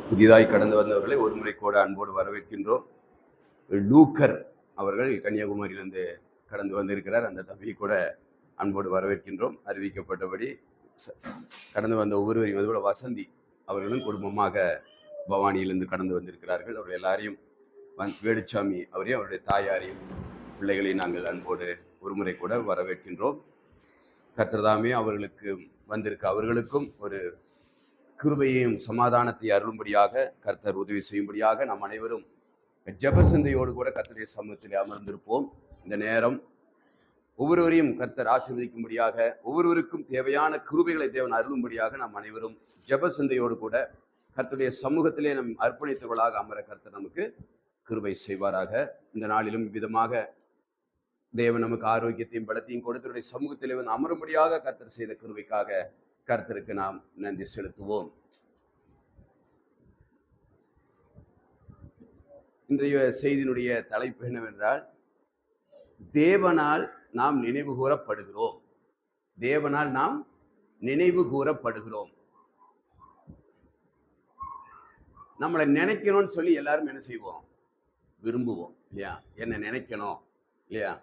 புதிதாய் கடந்து வந்தவர்களை ஒரு முறை கூட அன்போடு வரவேற்கின்றோம். லூக்கர் அவர்கள் கன்னியாகுமரியிலிருந்து கடந்து வந்திருக்கிறார். அந்த தம்பியை கூட அன்போடு வரவேற்கின்றோம். அறிவிக்கப்பட்டபடி கடந்து வந்த ஒவ்வொருவரையும், அதுபோல வசந்தி அவர்களும் குடும்பமாக பவானியிலிருந்து கடந்து வந்திருக்கிறார்கள். அவர்கள் எல்லாரையும் வேலுச்சாமி அவரையும் அவருடைய தாயாரையும் பிள்ளைகளையும் நாங்கள் அன்போடு ஒருமுறை கூட வரவேற்கின்றோம். கர்த்தர்தாமே அவர்களுக்கு வந்திருக்க அவர்களுக்கும் ஒரு கிருபையையும் சமாதானத்தை அருளும்படியாக கர்த்தர் உதவி செய்யும்படியாக நாம் அனைவரும் ஜெபசிந்தையோடு கூட கர்த்தருடைய சமூகத்தில் அமர்ந்திருப்போம். இந்த நேரம் ஒவ்வொருவரையும் கர்த்தர் ஆசீர்வதிக்கும்படியாக, ஒவ்வொருவருக்கும் தேவையான கிருபைகளை தேவன் அருளும்படியாக நாம் அனைவரும் ஜெபசிந்தையோடு கூட கர்த்தருடைய சமூகத்திலே நம் அர்ப்பணித்தவர்களாக அமர கர்த்தர் நமக்கு கிருபை செய்வாராக. இந்த நாளிலும் விதமாக தேவன் நமக்கு ஆரோக்கியத்தையும் பலத்தையும் கொடுத்தருடைய சமூகத்திலே வந்து அமரும்படியாக கர்த்தர் செய்த கிருபைக்காக கர்த்தருக்கு நாம் நன்றி செலுத்துவோம். இன்றைய செய்தியினுடைய தலைப்பு என்னவென்றால், தேவனால் நாம் நினைவு கூறப்படுகிறோம். தேவனால் நாம் நினைவு கூறப்படுகிறோம். நம்மளை நினைக்கணும்னு சொல்லி எல்லாரும் என்ன செய்வோம்? விரும்புவோம் இல்லையா? என்ன நினைக்கணும் இல்லையா?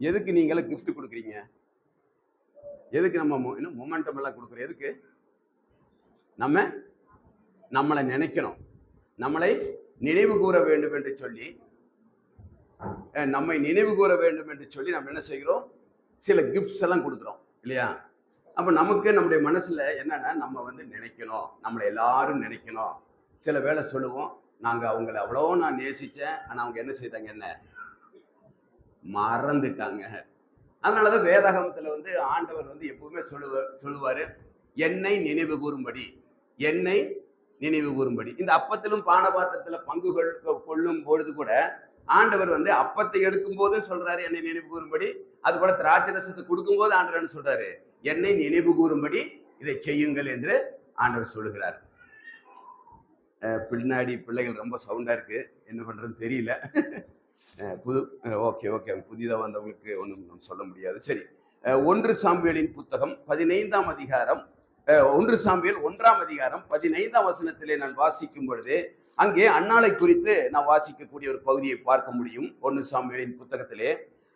எதுக்கு நீங்களும் கிஃப்ட் கொடுக்குறீங்க? எதுக்கு நம்ம இன்னும் மொமெண்டம் எல்லாம் கொடுக்குறோம்? எதுக்கு? நம்மளை நினைக்கணும், நம்மளை நினைவு கூற வேண்டும் என்று சொல்லி, நம்மை நினைவு கூற வேண்டும் என்று சொல்லி நம்ம என்ன செய்கிறோம்? சில கிஃப்ட்ஸ் எல்லாம் கொடுக்குறோம் இல்லையா? அப்போ நமக்கு நம்முடைய மனசுல என்னன்னா, நம்ம வந்து நினைக்கணும், நம்மளை எல்லாரும் நினைக்கணும். சில வேளை சொல்லுவோம், நாங்கள் அவங்களை அவ்வளோ நான் நேசித்தேன், ஆனால் அவங்க என்ன செய்தாங்க? என்ன மறந்துட்டாங்க. அதனாலதான் வேதாகமத்துல வந்து ஆண்டவர் வந்து எப்பவுமே சொல்லுவாரு, என்னை நினைவு கூறும்படி, என்னை நினைவு கூறும்படி. இந்த அப்பத்திலும் பானபாத்திரத்துல பங்கு கொள்ளும் பொழுது கூட ஆண்டவர் வந்து அப்பத்தை எடுக்கும் போதும் சொல்றாரு என்னை நினைவு கூறும்படி. அது போல திராட்சை ரசத்தை கொடுக்கும் போது ஆண்டவர் சொல்றாரு, என்னை நினைவு கூறும்படி இதை செய்யுங்கள் என்று ஆண்டவர் சொல்லுகிறார். பின்னாடி பிள்ளைகள் ரொம்ப சவுண்டா இருக்கு, என்ன பண்றதுன்னு தெரியல. ஓகே புதிதாக வந்தவங்களுக்கு ஒன்றும் சொல்ல முடியாது. சரி, 1 சாமுவேலின் புத்தகம் 15ஆம் அதிகாரம், 1 சாமுவேல் 1ஆம் அதிகாரம் 15ஆம் வசனத்திலே நான் வாசிக்கும் பொழுது, அங்கே அன்னாளை குறித்து நான் வாசிக்கக்கூடிய ஒரு பகுதியை பார்க்க முடியும். 1 சாமுவேலின் புத்தகத்திலே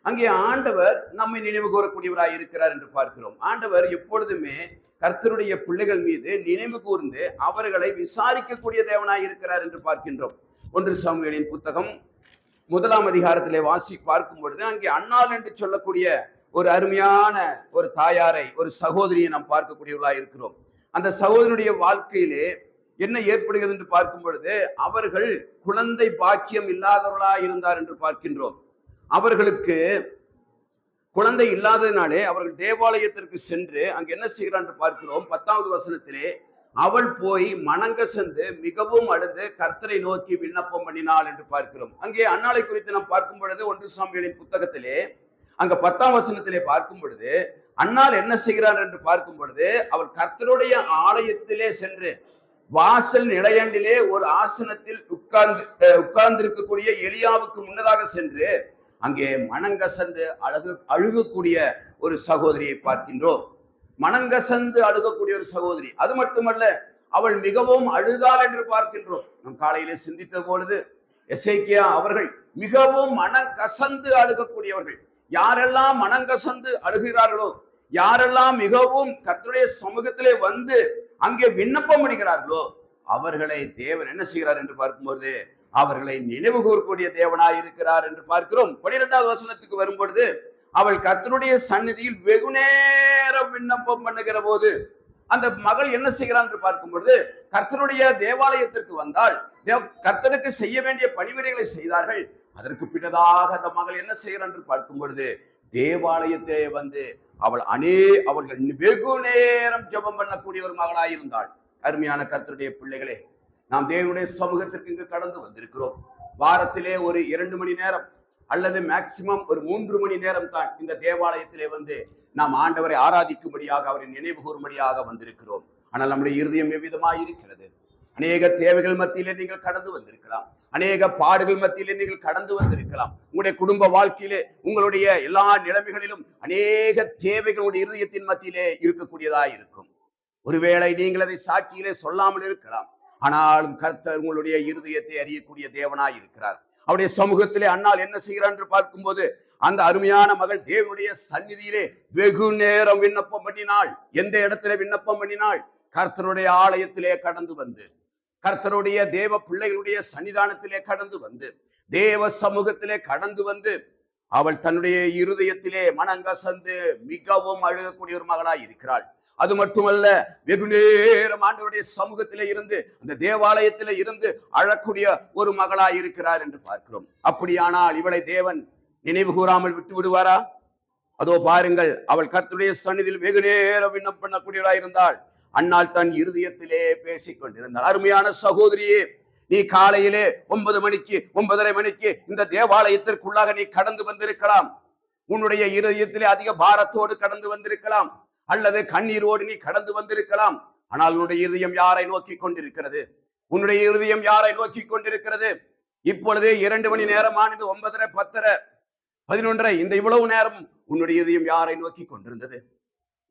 அங்கே ஆண்டவர் நம்மை நினைவு கூறக்கூடியவராய் இருக்கிறார் என்று பார்க்கிறோம். ஆண்டவர் எப்பொழுதுமே கர்த்தருடைய பிள்ளைகள் மீது நினைவு கூர்ந்து அவர்களை விசாரிக்கக்கூடிய தேவனாய் இருக்கிறார் என்று பார்க்கின்றோம். 1 சாமுவேலின் புத்தகம் 1ஆம் அதிகாரத்திலே பார்க்கும் பொழுது அங்கே அன்னாள் என்று சொல்லக்கூடிய ஒரு அருமையான ஒரு தாயாரை, ஒரு சகோதரியை நாம் பார்க்கக்கூடியவர்களா இருக்கிறோம். அந்த சகோதரனுடைய வாழ்க்கையிலே என்ன ஏற்படுகிறது என்று பார்க்கும் பொழுது, அவர்கள் குழந்தை பாக்கியம் இல்லாதவர்களா இருந்தார் என்று பார்க்கின்றோம். அவர்களுக்கு குழந்தை இல்லாததினாலே அவர்கள் தேவாலயத்திற்கு சென்று அங்கு என்ன செய்கிறார் என்று பார்க்கிறோம். 10வது வசனத்திலே, அவள் போய் மனங்கசந்து மிகவும் அழுது கர்த்தரை நோக்கி விண்ணப்பம் பண்ணினாள் என்று பார்க்கிறோம். அங்கே அன்னாளை குறித்து நாம் பார்க்கும் பொழுது 1 சாமுவேலின் புத்தகத்திலே அங்க 10ஆம் வசனத்திலே பார்க்கும் பொழுது, அன்னாள் என்ன செய்கிறார் என்று பார்க்கும் பொழுது, அவள் கர்த்தருடைய ஆலயத்திலே சென்று வாசல் நிலையண்டிலே ஒரு ஆசனத்தில் உட்கார்ந்து இருக்கக்கூடிய எலியாவுக்கு முன்னதாக சென்று அங்கே மனங்கசந்து அழுகக்கூடிய ஒரு சகோதரியை பார்க்கின்றோம். மனங்கசந்து அழுகக்கூடிய ஒரு சகோதரி. அது மட்டுமல்ல, அவள் மிகவும் அழுதாள் என்று பார்க்கின்றோம். நம் காலையிலே சிந்தித்த பொழுது எசேக்கியா அவர்கள் மிகவும் மனங்கசந்து அழுகக்கூடியவர்கள். யாரெல்லாம் மனங்கசந்து அழுகிறார்களோ, யாரெல்லாம் மிகவும் கர்த்தருடைய சமூகத்திலே வந்து அங்கே விண்ணப்பம் பண்ணுகிறார்களோ, அவர்களை தேவன் என்ன செய்கிறார் என்று பார்க்கும்போது, அவர்களை நினைவு கூறக்கூடிய தேவனாய் இருக்கிறார் என்று பார்க்கிறோம். 12வது வசனத்துக்கு வரும்பொழுது, அவள் கர்த்தருடைய சந்நிதியில் வெகு நேரம் விண்ணப்பம் பண்ணுகிற போது, அந்த மகள் என்ன செய்கிறான் என்று பார்க்கும் பொழுது, கர்த்தருடைய தேவாலயத்திற்கு வந்தால் கர்த்தருக்கு செய்ய வேண்டிய பணிவிடைகளை செய்தார்கள். அதற்கு பின்னதாக அந்த மகள் என்ன செய்கிறான் என்று பார்க்கும் பொழுது, தேவாலயத்திலே வந்து அவர்கள் வெகு நேரம் ஜெபம் பண்ணக்கூடிய ஒரு மகளாயிருந்தாள். அருமையான கர்த்தருடைய பிள்ளைகளே, நாம் தேவனுடைய சமூகத்திற்கு இங்கு கடந்து வந்திருக்கிறோம். வாரத்திலே ஒரு 2 மணி நேரம் அல்லது மேக்சிமம் ஒரு 3 மணி நேரம் தான் இந்த தேவாலயத்திலே வந்து நாம் ஆண்டவரை ஆராதிக்கும்படியாக, அவரை நினைவு கூறும்படியாக வந்திருக்கிறோம். ஆனால் நம்முடைய இருதயம் எவ்விதமாய் இருக்கிறது? அநேக தேவைகள் மத்தியிலே நீங்கள் கடந்து வந்திருக்கலாம். அநேக பாடுகள் மத்தியிலே நீங்கள் கடந்து வந்திருக்கலாம். உங்களுடைய குடும்ப வாழ்க்கையிலே, உங்களுடைய எல்லா நிலைமைகளிலும் அநேக தேவைகளுடைய இருதயத்தின் மத்தியிலே இருக்கக்கூடியதா இருக்கும். ஒருவேளை நீங்கள் அதை சாட்சியிலே சொல்லாமல் இருக்கலாம். ஆனாலும் கர்த்தர் உங்களுடைய இருதயத்தை அறியக்கூடிய தேவனாய் இருக்கிறார். அவருடைய சமூகத்திலே அன்னாள் என்ன செய்கிறார் என்று பார்க்கும்போது, அந்த அருமையான மகள் தேவனுடைய சந்நிதியிலே வெகு நேரம் விண்ணப்பம் பண்ணினாள். எந்த இடத்துல விண்ணப்பம் பண்ணினாள்? கர்த்தருடைய ஆலயத்திலே கடந்து வந்து, கர்த்தருடைய தேவ பிள்ளைகளுடைய சன்னிதானத்திலே கடந்து வந்து, தேவ சமூகத்திலே கடந்து வந்து, அவள் தன்னுடைய இருதயத்திலே மனங்கசந்து மிகவும் அழுகக்கூடிய ஒரு மகளாய் இருக்கிறாள். அது மட்டுமல்ல, வெகு நேரம் ஆண்டவருடைய சமூகத்திலே இருந்து, அந்த தேவாலயத்திலே இருந்து அழக்கூடிய ஒரு மகளாய் இருக்கிறார் என்று பார்க்கிறோம். அப்படியானால் இவளை தேவன் நினைவு கூறாமல் விட்டு விடுவாரா? அதோ பாருங்கள், அவள் கர்த்தருடைய சந்நிதியில் வெகு நேரம் விண்ணப்பம் பண்ணக்கூடியவளாய் இருந்தாள். அன்னாள் தன் இருதயத்திலே பேசிக் கொண்டிருந்தாள். அருமையான சகோதரியே, நீ காலையிலே 9 மணிக்கு 9:30 மணிக்கு இந்த தேவாலயத்திற்குள்ளாக நீ கடந்து வந்திருக்கலாம். உன்னுடைய இருதயத்திலே அதிக பாரத்தோடு கடந்து வந்திருக்கலாம், அல்லது கண்ணீரோடு நீ கடந்து வந்திருக்கலாம். ஆனால் உன்னுடைய இருதயம் யாரை நோக்கி கொண்டிருக்கிறது? உன்னுடைய இருதயம் யாரை நோக்கி கொண்டிருக்கிறது? இப்பொழுது 2 மணி நேரமானது, 9:30, 10:30, 11:30, இந்த இவ்வளவு நேரம் உன்னுடைய இதயம் யாரை நோக்கி கொண்டிருந்தது?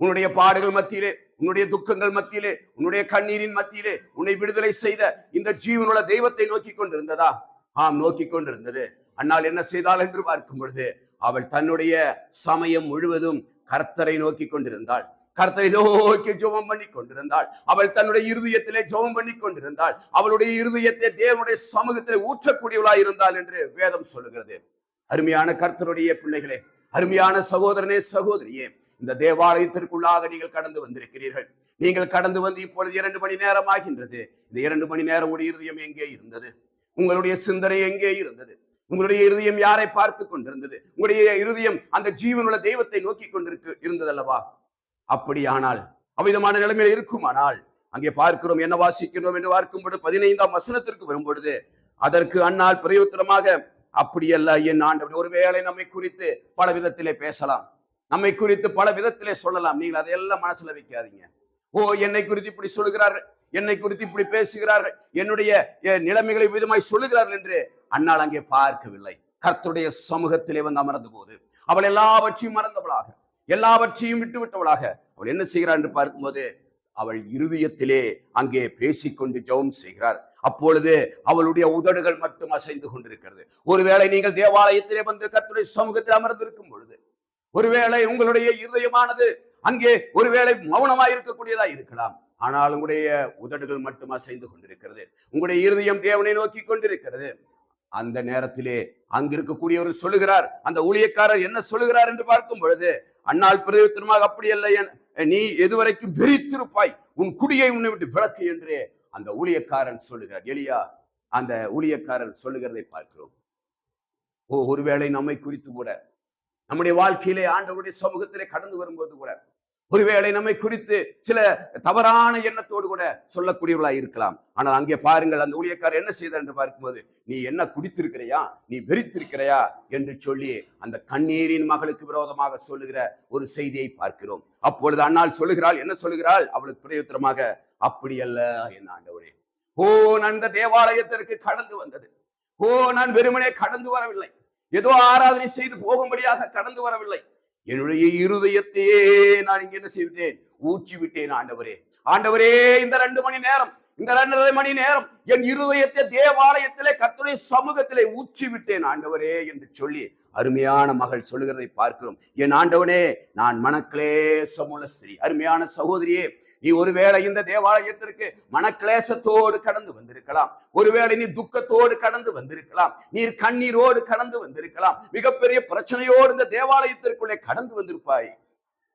உன்னுடைய பாடுகள் மத்தியிலே, உன்னுடைய துக்கங்கள் மத்தியிலே, உன்னுடைய கண்ணீரின் மத்தியிலே உன்னை விடுதலை செய்த இந்த ஜீவனுள்ள தெய்வத்தை நோக்கி கொண்டிருந்ததா? ஆம், நோக்கி கொண்டிருந்தது. அன்னால் என்ன செய்தாள் என்று பார்க்கும் பொழுது, அவள் தன்னுடைய சமயம் முழுவதும் கர்த்தரை நோக்கி கொண்டிருந்தாள். கர்த்தரை நோக்கி ஜெபம் பண்ணி கொண்டிருந்தாள். அவள் தன்னுடைய இருதயத்திலே ஜெபம் பண்ணி கொண்டிருந்தாள். அவளுடைய இருதயத்தை தேவனுடைய சமூகத்திலே ஊற்றக்கூடியவளாய் இருந்தாள் என்று வேதம் சொல்லுகிறது. அருமையான கர்த்தருடைய பிள்ளைகளே, அருமையான சகோதரனே, சகோதரியே, இந்த தேவாலயத்திற்குள்ளாக நீங்கள் கடந்து வந்திருக்கிறீர்கள். நீங்கள் கடந்து வந்து இப்பொழுது 2 மணி நேரம் ஆகின்றது. இந்த 2 மணி நேரம் உடைய இருதயம் எங்கே இருந்தது? உங்களுடைய சிந்தனை எங்கே இருந்தது? உங்களுடைய இருதயம் யாரை பார்த்து கொண்டிருந்தது? உங்களுடைய இருதயம் அந்த ஜீவனுள்ள தெய்வத்தை நோக்கி இருந்ததல்லவா? அப்படியானால் அவ்விதமான நிலைமையில் இருக்குமானால், அங்கே பார்க்கிறோம், என்ன வாசிக்கிறோம் என்று பார்க்கும்போது 15ஆம் வசனத்திற்கு வரும்பொழுது, அதற்கு அன்னாள் பிரயோத்தனமாக, அப்படியல்ல என் ஆண்டவரே. ஒருவேளை நம்மை குறித்து பல விதத்திலே பேசலாம், நம்மை குறித்து பல விதத்திலே சொல்லலாம். நீங்கள் அதையெல்லாம் மனசுல வைக்காதீங்க. ஓ, என்னை குறித்து இப்படி சொல்லுகிறார்கள், என்னை குறித்து இப்படி பேசுகிறார்கள், என்னுடைய நிலைமைகளை விதமாய் சொல்லுகிறார்கள் என்று அன்னாள் அங்கே பார்க்கவில்லை. கர்த்தருடைய சமூகத்திலே வந்து அமர்ந்த போது அவள் எல்லாவற்றையும் மறந்தவளாக, எல்லாவற்றையும் விட்டு விட்டவளாக அவள் என்ன செய்கிறார் என்று பார்க்கும்போது, அவள் இருதயத்திலே அங்கே பேசிக்கொண்டு ஜெபம் செய்கிறார். அப்பொழுது அவளுடைய உதடுகள் மட்டும் அசைந்து கொண்டிருக்கிறது. ஒருவேளை நீங்கள் தேவாலயத்திலே வந்து கர்த்தருடைய சமூகத்தில் அமர்ந்திருக்கும் பொழுது, ஒருவேளை உங்களுடைய இருதயமானது அங்கே ஒருவேளை மௌனமாய் இருக்கக்கூடியதா இருக்கலாம். ஆனால் உங்களுடைய உதடுகள் மட்டும் அசைந்து கொண்டிருக்கிறது. உங்களுடைய இருதயம் தேவனை நோக்கி கொண்டிருக்கிறது. அந்த நேரத்திலே அங்க இருக்கக்கூடியவர் சொல்லுகிறார், அந்த ஊழியக்காரர் என்ன சொல்லுகிறார் என்று பார்க்கும் பொழுது, அன்னாள் பிரயோஜனமாக, அப்படி அல்ல, நீ எதுவரைக்கும் வெறித்திருப்பாய், உன் குடியை உன்னை விட்டு விளக்கு என்று அந்த ஊழியக்காரன் சொல்லுகிறார். எலியா அந்த ஊழியக்காரர் சொல்லுகிறதை பார்க்கிறோம். ஒருவேளை நம்மை குறித்து கூட, நம்முடைய வாழ்க்கையிலே ஆண்டவருடைய சமூகத்திலே கடந்து வரும்போது கூட, ஒருவேளை நம்மை குறித்து சில தவறான எண்ணத்தோடு கூட சொல்லக்கூடியவர்களாக இருக்கலாம். ஆனால் அங்கே பாருங்கள், அந்த ஊழியக்காரர் என்ன செய்தார் என்று பார்க்கும்போது, நீ என்ன குடித்திருக்கிறையா, நீ வெறித்திருக்கிறையா என்று சொல்லி அந்த கண்ணீரின் மகளுக்கு விரோதமாக சொல்லுகிற ஒரு செய்தியை பார்க்கிறோம். அப்பொழுது அன்னாள் சொல்லுகிறாள், என்ன சொல்லுகிறாள்? அவளுக்கு பிரயோஜனமாக, அப்படி அல்ல என் ஆண்டவரே. நான் இந்த தேவாலயத்திற்கு கடந்து வந்தது, நான் வெறுமனே கடந்து வரவில்லை, ஏதோ ஆராதனை செய்து போகும்படியாக கடந்து வரவில்லை. என்னுடைய இருதயத்தையே நான் இங்க என்ன செய்விட்டேன்? ஊற்றி விட்டேன். ஆண்டவரே, ஆண்டவரே, இந்த 2 மணி நேரம், இந்த 2.5 மணி நேரம் என் இருதயத்தை தேவாலயத்திலே கர்த்தருடைய சமூகத்திலே ஊற்றி விட்டேன் ஆண்டவரே என்று சொல்லி அருமையான மகள் சொல்லுகிறதை பார்க்கிறோம். என் ஆண்டவனே, நான் மனக்லேசமுள்ள ஸ்திரீ. அருமையான சகோதரியே, நீ ஒருவேளை இந்த தேவாலயத்திற்கு மனக்லேசத்தோடு கடந்து வந்திருக்கலாம், ஒருவேளை நீ துக்கத்தோடு கடந்து வந்திருக்கலாம், நீர் கண்ணீரோடு கடந்து வந்திருக்கலாம், மிகப்பெரிய பிரச்சனையோடு இந்த தேவாலயத்திற்குள்ளே கடந்து வந்திருப்பாய்.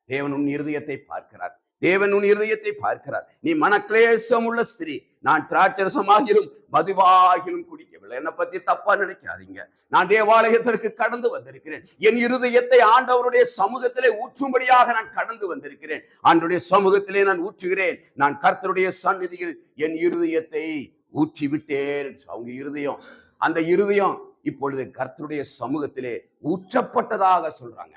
தேவன் உன் இருதயத்தை பார்க்கிறார், தேவன் உன் இருதயத்தை பார்க்கிறார். நீ மனக்லேசம் உள்ள ஸ்திரீ. நான் திராட்சரசமாகிலும் மதுவாகிலும் குடிக்கவில்லை. என்னை பத்தி தப்பா நினைக்காதீங்க. நான் தேவாலயத்திற்கு கடந்து வந்திருக்கிறேன். என் இருதயத்தை ஆண்டவருடைய சமூகத்திலே ஊற்றும்படியாக நான் கடந்து வந்திருக்கிறேன். ஆண்டவருடைய சமூகத்திலே நான் ஊற்றுகிறேன். நான் கர்த்தருடைய சந்நிதியில் என் இருதயத்தை ஊற்றி விட்டேன். அவங்க இருதயம், அந்த இருதயம் இப்பொழுது கர்த்தருடைய சமூகத்திலே ஊற்றப்பட்டதாக சொல்றாங்க.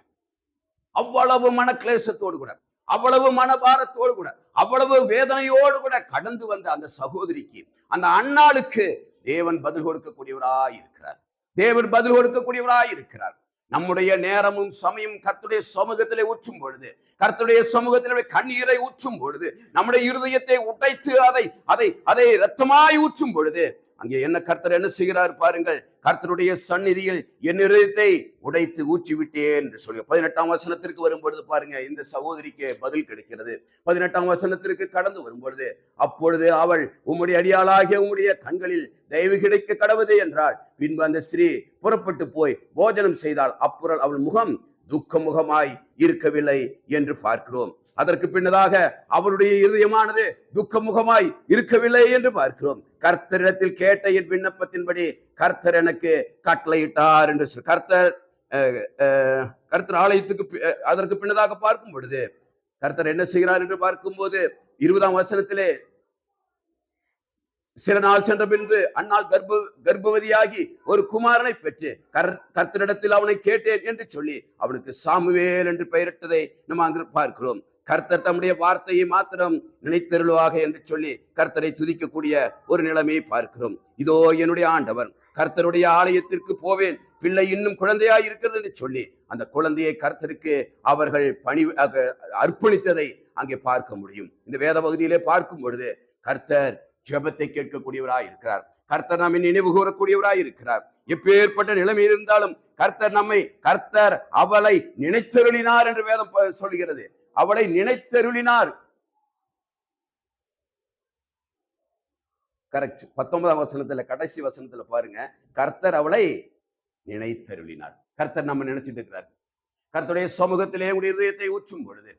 அவ்வளவு மனக்லேசத்தோடு கூட, அவ்வளவு மனபாரத்தோடு கூட, அவ்வளவு வேதனையோடு கூட கடந்து வந்த அந்த சகோதரிக்கு, அந்த அன்னாளுக்கு தேவன் பதில் கொடுக்கக்கூடியவராய் இருக்கிறார். தேவன் பதில் கொடுக்கக்கூடியவராய் இருக்கிறார். நம்முடைய நேரமும் சமயம் கர்த்தருடைய சமூகத்திலே ஊற்றும் பொழுது, கர்த்தருடைய சமூகத்திலே கண்ணீரை ஊற்றும் பொழுது, நம்முடைய இருதயத்தை உடைத்து அதை அதை அதை இரத்தமாய் ஊற்றும் பொழுது, அங்கே என்ன கர்த்தர் என்ன செய்கிறார் பாருங்கள். கர்த்தருடைய சந்நிதியில் என் இருதயத்தை உடைத்து ஊற்றி விட்டேன் என்று சொல்லி 18ஆம் வசனத்திற்கு வரும்பொழுது பாருங்க, இந்த சகோதரிக்கு பதில் கிடைக்கிறது. 18ஆம் வசனத்திற்கு கடந்து வரும்பொழுது, அப்பொழுது அவள் உம்முடைய அடியாளாகிய உம்முடைய கண்களில் தயவு கிடைக்க கடவுது என்றாள். பின்பு அந்த ஸ்திரீ புறப்பட்டு போய் போஜனம் செய்தாள். அப்புறம் அவள் முகம் துக்க முகமாய் இருக்கவில்லை என்று பார்க்கிறோம். அதற்கு பின்னதாக அவருடைய இருதயமானது துக்கமுகமாய் இருக்கவில்லை என்று பார்க்கிறோம். கர்த்தரிடத்தில் கேட்ட என் விண்ணப்பத்தின்படி கர்த்தர் எனக்கு கட்டளையிட்டார் என்று கர்த்தர் ஆலயத்துக்கு அதற்கு பின்னதாக பார்க்கும் பொழுது கர்த்தர் என்ன செய்கிறார் என்று பார்க்கும்போது 20ஆம் வசனத்திலே, சில நாள் சென்ற பின்பு அன்னாள் கர்ப்பவதியாகி ஒரு குமாரனை பெற்று கர்த்தரிடத்தில் அவனை கேட்டேன் என்று சொல்லி அவனுக்கு சாமுவேல் என்று பெயரிட்டதை நம்ம அங்கு பார்க்கிறோம். கர்த்தர் தம்முடைய வார்த்தையை மாத்திரம் நினைத்தருளுவாக என்று சொல்லி கர்த்தரை துதிக்கக்கூடிய ஒரு நிலைமையை பார்க்கிறோம். இதோ என்னுடைய ஆண்டவன், கர்த்தருடைய ஆலயத்திற்கு போவேன், பிள்ளை இன்னும் குழந்தையாய் இருக்கிறது என்று சொல்லி அந்த குழந்தையை கர்த்தருக்கு அவர்கள் அர்ப்பணித்ததை அங்கே பார்க்க முடியும். இந்த வேத பகுதியிலே பார்க்கும் பொழுது கர்த்தர் ஜெபத்தை கேட்கக்கூடியவராய் இருக்கிறார். கர்த்தர் நம்மை நினைவு கூறக்கூடியவராய் இருக்கிறார். எப்பேற்பட்ட நிலைமை இருந்தாலும் கர்த்தர் அவளை நினைத்தருளினார் என்று வேதம் சொல்கிறது. அவளை நினைத்தருளினார். கரெக்ட். 19ஆம் வசனத்துல கடைசி வசனத்துல பாருங்க, கர்த்தர் அவளை நினைத்தருளினார். கர்த்தர் நம்ம நினைச்சிட்டு இருக்கிறார். கர்த்தருடைய சமூகத்திலே உடைய இதயத்தை ஊற்றும் பொழுது,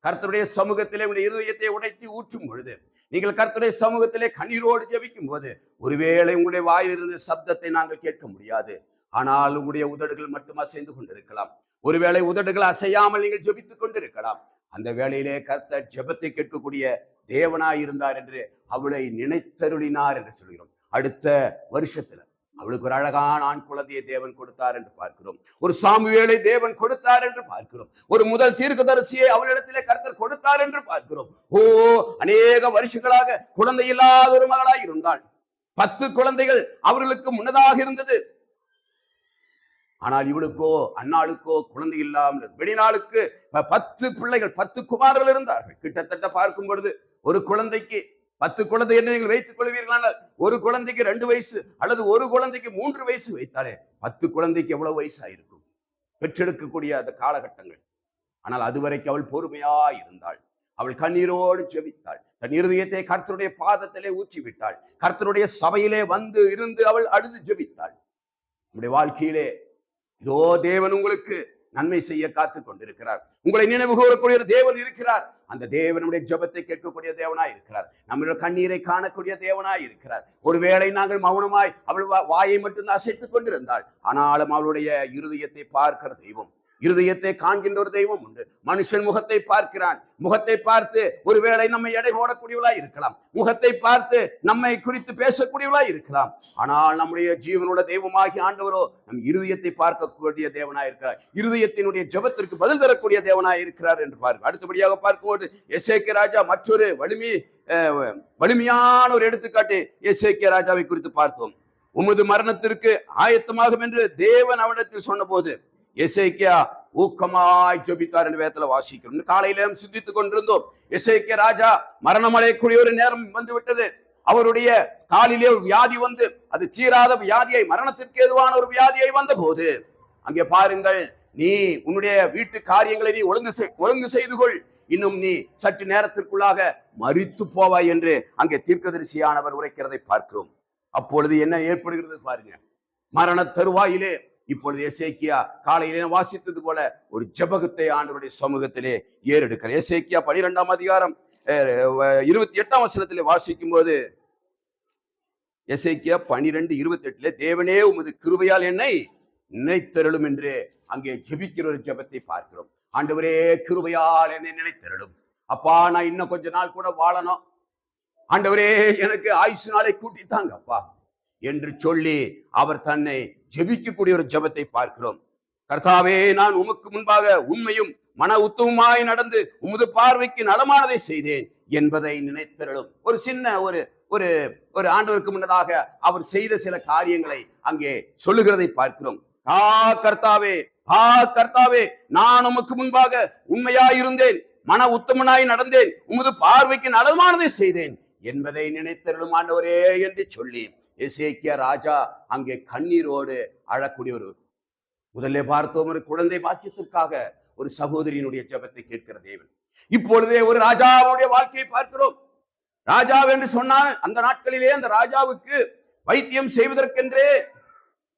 கர்த்தருடைய சமூகத்திலே உடைய இதயத்தை உடைத்து ஊற்றும் பொழுது, நீங்கள் கர்த்தருடைய சமூகத்திலே கண்ணீரோடு ஜெபிக்கும் போது, ஒருவேளை உங்களுடைய வாயிலிருந்து சப்தத்தை நாங்கள் கேட்க முடியாது. ஆனால் உங்களுடைய உதடுகள் மட்டும் அசைந்து கொண்டிருக்கலாம். ஒருவேளை உதடுகள் அசையாமல் நீங்கள் ஜெபித்துக் கொண்டிருக்கலாம். அந்த வேளையிலே கர்த்தர் ஜெபத்தை கேட்கக்கூடிய தேவனாய் இருந்தார் என்று அவளை நினைத்தருளினார் என்று சொல்கிறோம். அடுத்த வருஷத்துல அவளுக்கு ஒரு அழகான ஆண் குழந்தையை தேவன் கொடுத்தார் என்று பார்க்கிறோம். ஒரு சாமுவேலை தேவன் கொடுத்தார் என்று பார்க்கிறோம். ஒரு முதல் தீர்க்கதரிசியை அவளிடத்திலே கர்த்தர் கொடுத்தார் என்று பார்க்கிறோம். அநேக வருஷங்களாக குழந்தை இல்லாத ஒரு மகளாய் இருந்தாள். 10 குழந்தைகள் அவர்களுக்கு முன்னதாக இருந்தது. ஆனால் இவளுக்கோ அன்னாளுக்கோ குழந்தை இல்லாமல், வெளிநாளுக்கு 10 பிள்ளைகள், 10 குமாரர்கள் இருந்தார்கள். கிட்டத்தட்ட பார்க்கும் பொழுது ஒரு குழந்தைக்கு 10 குழந்தை என்று நீங்கள் வைத்துக் கொள்வீர்களானால், ஒரு குழந்தைக்கு 2 வயசு அல்லது ஒரு குழந்தைக்கு 3 வயசு வைத்தாலே 10 குழந்தைக்கு எவ்வளவு வயசாயிருக்கும் பெற்றெடுக்கக்கூடிய அந்த காலகட்டங்கள். ஆனால் அதுவரைக்கும் அவள் பொறுமையாய் இருந்தாள். அவள் கண்ணீரோடு ஜெபித்தாள். தன் இருதயத்தை கர்த்தருடைய பாதத்திலே ஊற்றி விட்டாள். கர்த்தருடைய சபையிலே வந்து இருந்து அவள் அழுது ஜெபித்தாள். நம்முடைய வாழ்க்கையிலே இதோ தேவன் உங்களுக்கு நன்மை செய்ய காத்துக் கொண்டிருக்கிறார். உங்களை நினைவு கூறக்கூடிய தேவன் இருக்கிறார். அந்த தேவனுடைய ஜெபத்தை கேட்கக்கூடிய தேவனாய் இருக்கிறார். நம்மளுடைய கண்ணீரை காணக்கூடிய தேவனாய் இருக்கிறார். ஒருவேளை நாங்கள் மௌனமாய் அவள் வாயை மட்டும் அசைத்துக் கொண்டிருந்தாள், ஆனாலும் அவளுடைய இருதயத்தை பார்க்கிற தெய்வம், இருதயத்தை காண்கின்ற ஒரு தெய்வம் உண்டு. மனுஷன் முகத்தை பார்க்கிறான். முகத்தை பார்த்து ஒருவேளை நம்மை எடை போடக்கூடியவளாய் இருக்கலாம். முகத்தை பார்த்து நம்மை குறித்து பேசக்கூடியவளாய் இருக்கலாம். ஆனால் நம்முடைய ஜீவனுள்ள தெய்வமாகி ஆண்டவரோ நம் இருதயத்தை பார்க்கக்கூடிய தேவனாய் இருக்கிறார். இருதயத்தினுடைய ஜெபத்திற்கு பதில் தரக்கூடிய தேவனாய் இருக்கிறார் என்று பாருங்கள். அடுத்தபடியாக பார்க்கும்போது எசேக்கியா ராஜா மற்றொரு வலிமையான ஒரு எடுத்துக்காட்டு எசேக்கியா ராஜாவை குறித்து பார்த்தோம். உமது மரணத்திற்கு ஆயத்தமாகும் என்று தேவன் அவனிடத்தில் சொன்ன போது எசேக்கியா ஊக்கமாய் ஜெபித்தார் என்று வேதத்துல வாசிக்கிறோம். காலையில சிந்தித்துக் கொண்டிருந்தோம். எசேக்கியா ராஜா மரணம் அடையக்கூடிய ஒரு நேரம் வந்து விட்டது. அவருடைய காலிலே ஒரு வியாதி வந்து, அது தீராத வியாதியை, மரணத்திற்கு ஏதுவான ஒரு வியாதியை வந்த போது, அங்கே பாருங்கள், நீ உன்னுடைய வீட்டு காரியங்களை நீ ஒழுங்கு செய்து கொள், இன்னும் நீ சற்று நேரத்திற்குள்ளாக மரித்து போவாய் என்று அங்கே தீர்க்கதரிசியானவர் உரைக்கிறதை பார்க்கிறோம். அப்பொழுது என்ன ஏற்படுகிறது பாருங்க. மரண தருவாயிலே இப்பொழுது எசேக்கியா காலையிலே வாசித்தது போல ஒரு ஜெபத்தை ஆண்டவருடைய சமூகத்திலே ஏறெடுக்கிறார். எசேக்கியா 12ஆம் அதிகாரம் 28ஆம் வசனத்திலே வாசிக்கும் போது, எசேக்கியா 12:28 தேவனே உமது கிருபையால் என்னை நினைத்தருளும் என்று அங்கே ஜெபிக்கிற ஒரு ஜெபத்தை பார்க்கிறோம். ஆண்டவரே கிருபையால் என்னை நினைத்தருளும். அப்பா, நான் இன்னும் கொஞ்ச நாள் கூட வாழணும். ஆண்டவரே எனக்கு ஆயுசு நாளை கூட்டித்தாங்க அப்பா என்று சொல்லி அவர் தன்னை ஜெபிக்கக்கூடிய ஒரு ஜெபத்தை பார்க்கிறோம். கர்த்தாவே, நான் உமக்கு முன்பாக உண்மையும் மன உத்தமமாய் நடந்து உமது பார்வைக்கு நலமானதை செய்தேன் என்பதை நினைத்தருளும். ஒரு சின்ன ஒரு ஒரு ஒரு ஆண்டவருக்கு முன்னதாக அவர் செய்த சில காரியங்களை அங்கே சொல்லுகிறதை பார்க்கிறோம். கர்த்தாவே, கர்த்தாவே, நான் உமக்கு முன்பாக உண்மையாயிருந்தேன், மன உத்தமனாய் நடந்தேன், உமது பார்வைக்கு நலமானதை செய்தேன் என்பதை நினைத்தருளும் ஆண்டவரே என்று சொல்லி எசேக்கியா ராஜா அங்கே கண்ணீரோடு அழக்கூடிய ஒரு முதல்ல பார்த்தோம். ஒரு குழந்தை பாக்கியத்திற்காக ஒரு சகோதரியினுடைய ஜெபத்தை கேட்கிற தேவன். இப்பொழுதே ஒரு ராஜாவுடைய வாழ்க்கையை பார்க்கிறோம். ராஜா என்று சொன்னால் அந்த நாட்களிலே அந்த ராஜாவுக்கு வைத்தியம் செய்வதற்கென்றே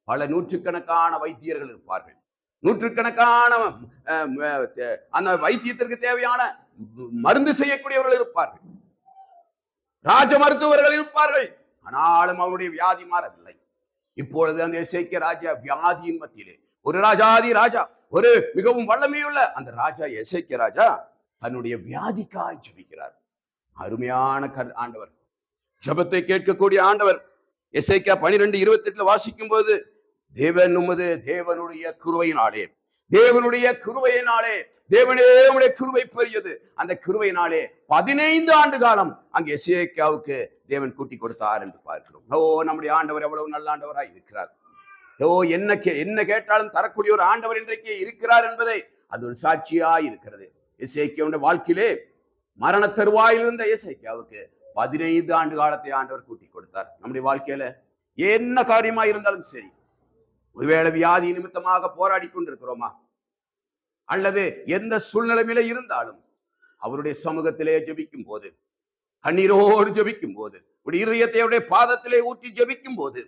பல நூற்றுக்கணக்கான வைத்தியர்கள் இருப்பார்கள். நூற்றுக்கணக்கான அந்த வைத்தியத்திற்கு தேவையான மருந்து செய்யக்கூடியவர்கள் இருப்பார்கள். ராஜ மருத்துவர்கள் இருப்பார்கள். ஆனாலும் அவருடைய வியாதி மாறவில்லை. இப்பொழுது அந்த எசேக்கியா ராஜா வியாதியின் மத்தியிலே ஒரு ராஜாதி ராஜா, ஒரு மிகவும் வல்லமையுள்ள அந்த ராஜா எசேக்கியா ராஜா தன்னுடைய வியாதிக்காய் ஜெபிக்கிறார். அருமையான ஆண்டவர், ஜெபத்தை கேட்கக்கூடிய ஆண்டவர். எசேக்கியா 12:28 வாசிக்கும் போது, தேவன் உமது தேவனுடைய கிருபையினாலே, தேவனுடைய கிருபையினாலே, தேவனே உம்முடைய கிருபை பெரியது, அந்த கிருபையினாலே 15 ஆண்டு காலம் அங்கே எசேக்கியாவுக்கு தேவன் கூட்டி கொடுத்தார் என்று பார்க்கிறோம். நம்முடைய ஆண்டவர் எவ்வளவு நல்ல ஆண்டவராய் இருக்கிறார். என்ன கேட்டாலும் தரக்கூடிய ஒரு ஆண்டவர் இன்றைக்கு இருக்கிறார் என்பதை அது ஒரு சாட்சியாய் இருக்கிறது. எசேக்கியாவுடைய வாழ்க்கையிலே மரண தருவாயில் இருந்த எசேக்கியாவுக்கு 15 ஆண்டு காலத்தை ஆண்டவர் கூட்டி கொடுத்தார். நம்முடைய வாழ்க்கையில என்ன காரியமா இருந்தாலும் சரி, ஒருவேளை வியாதி நிமித்தமாக போராடி கொண்டிருக்கிறோமா, அல்லது எந்த சூழ்நிலையில இருந்தாலும் அவருடைய சமூகத்திலே ஜெபிக்கும் போது, கண்ணீரோடு ஜெபிக்கும் போது, ஒரு இருதயத்தை அவருடைய பாதத்திலே ஊற்றி ஜெபிக்கும் போது,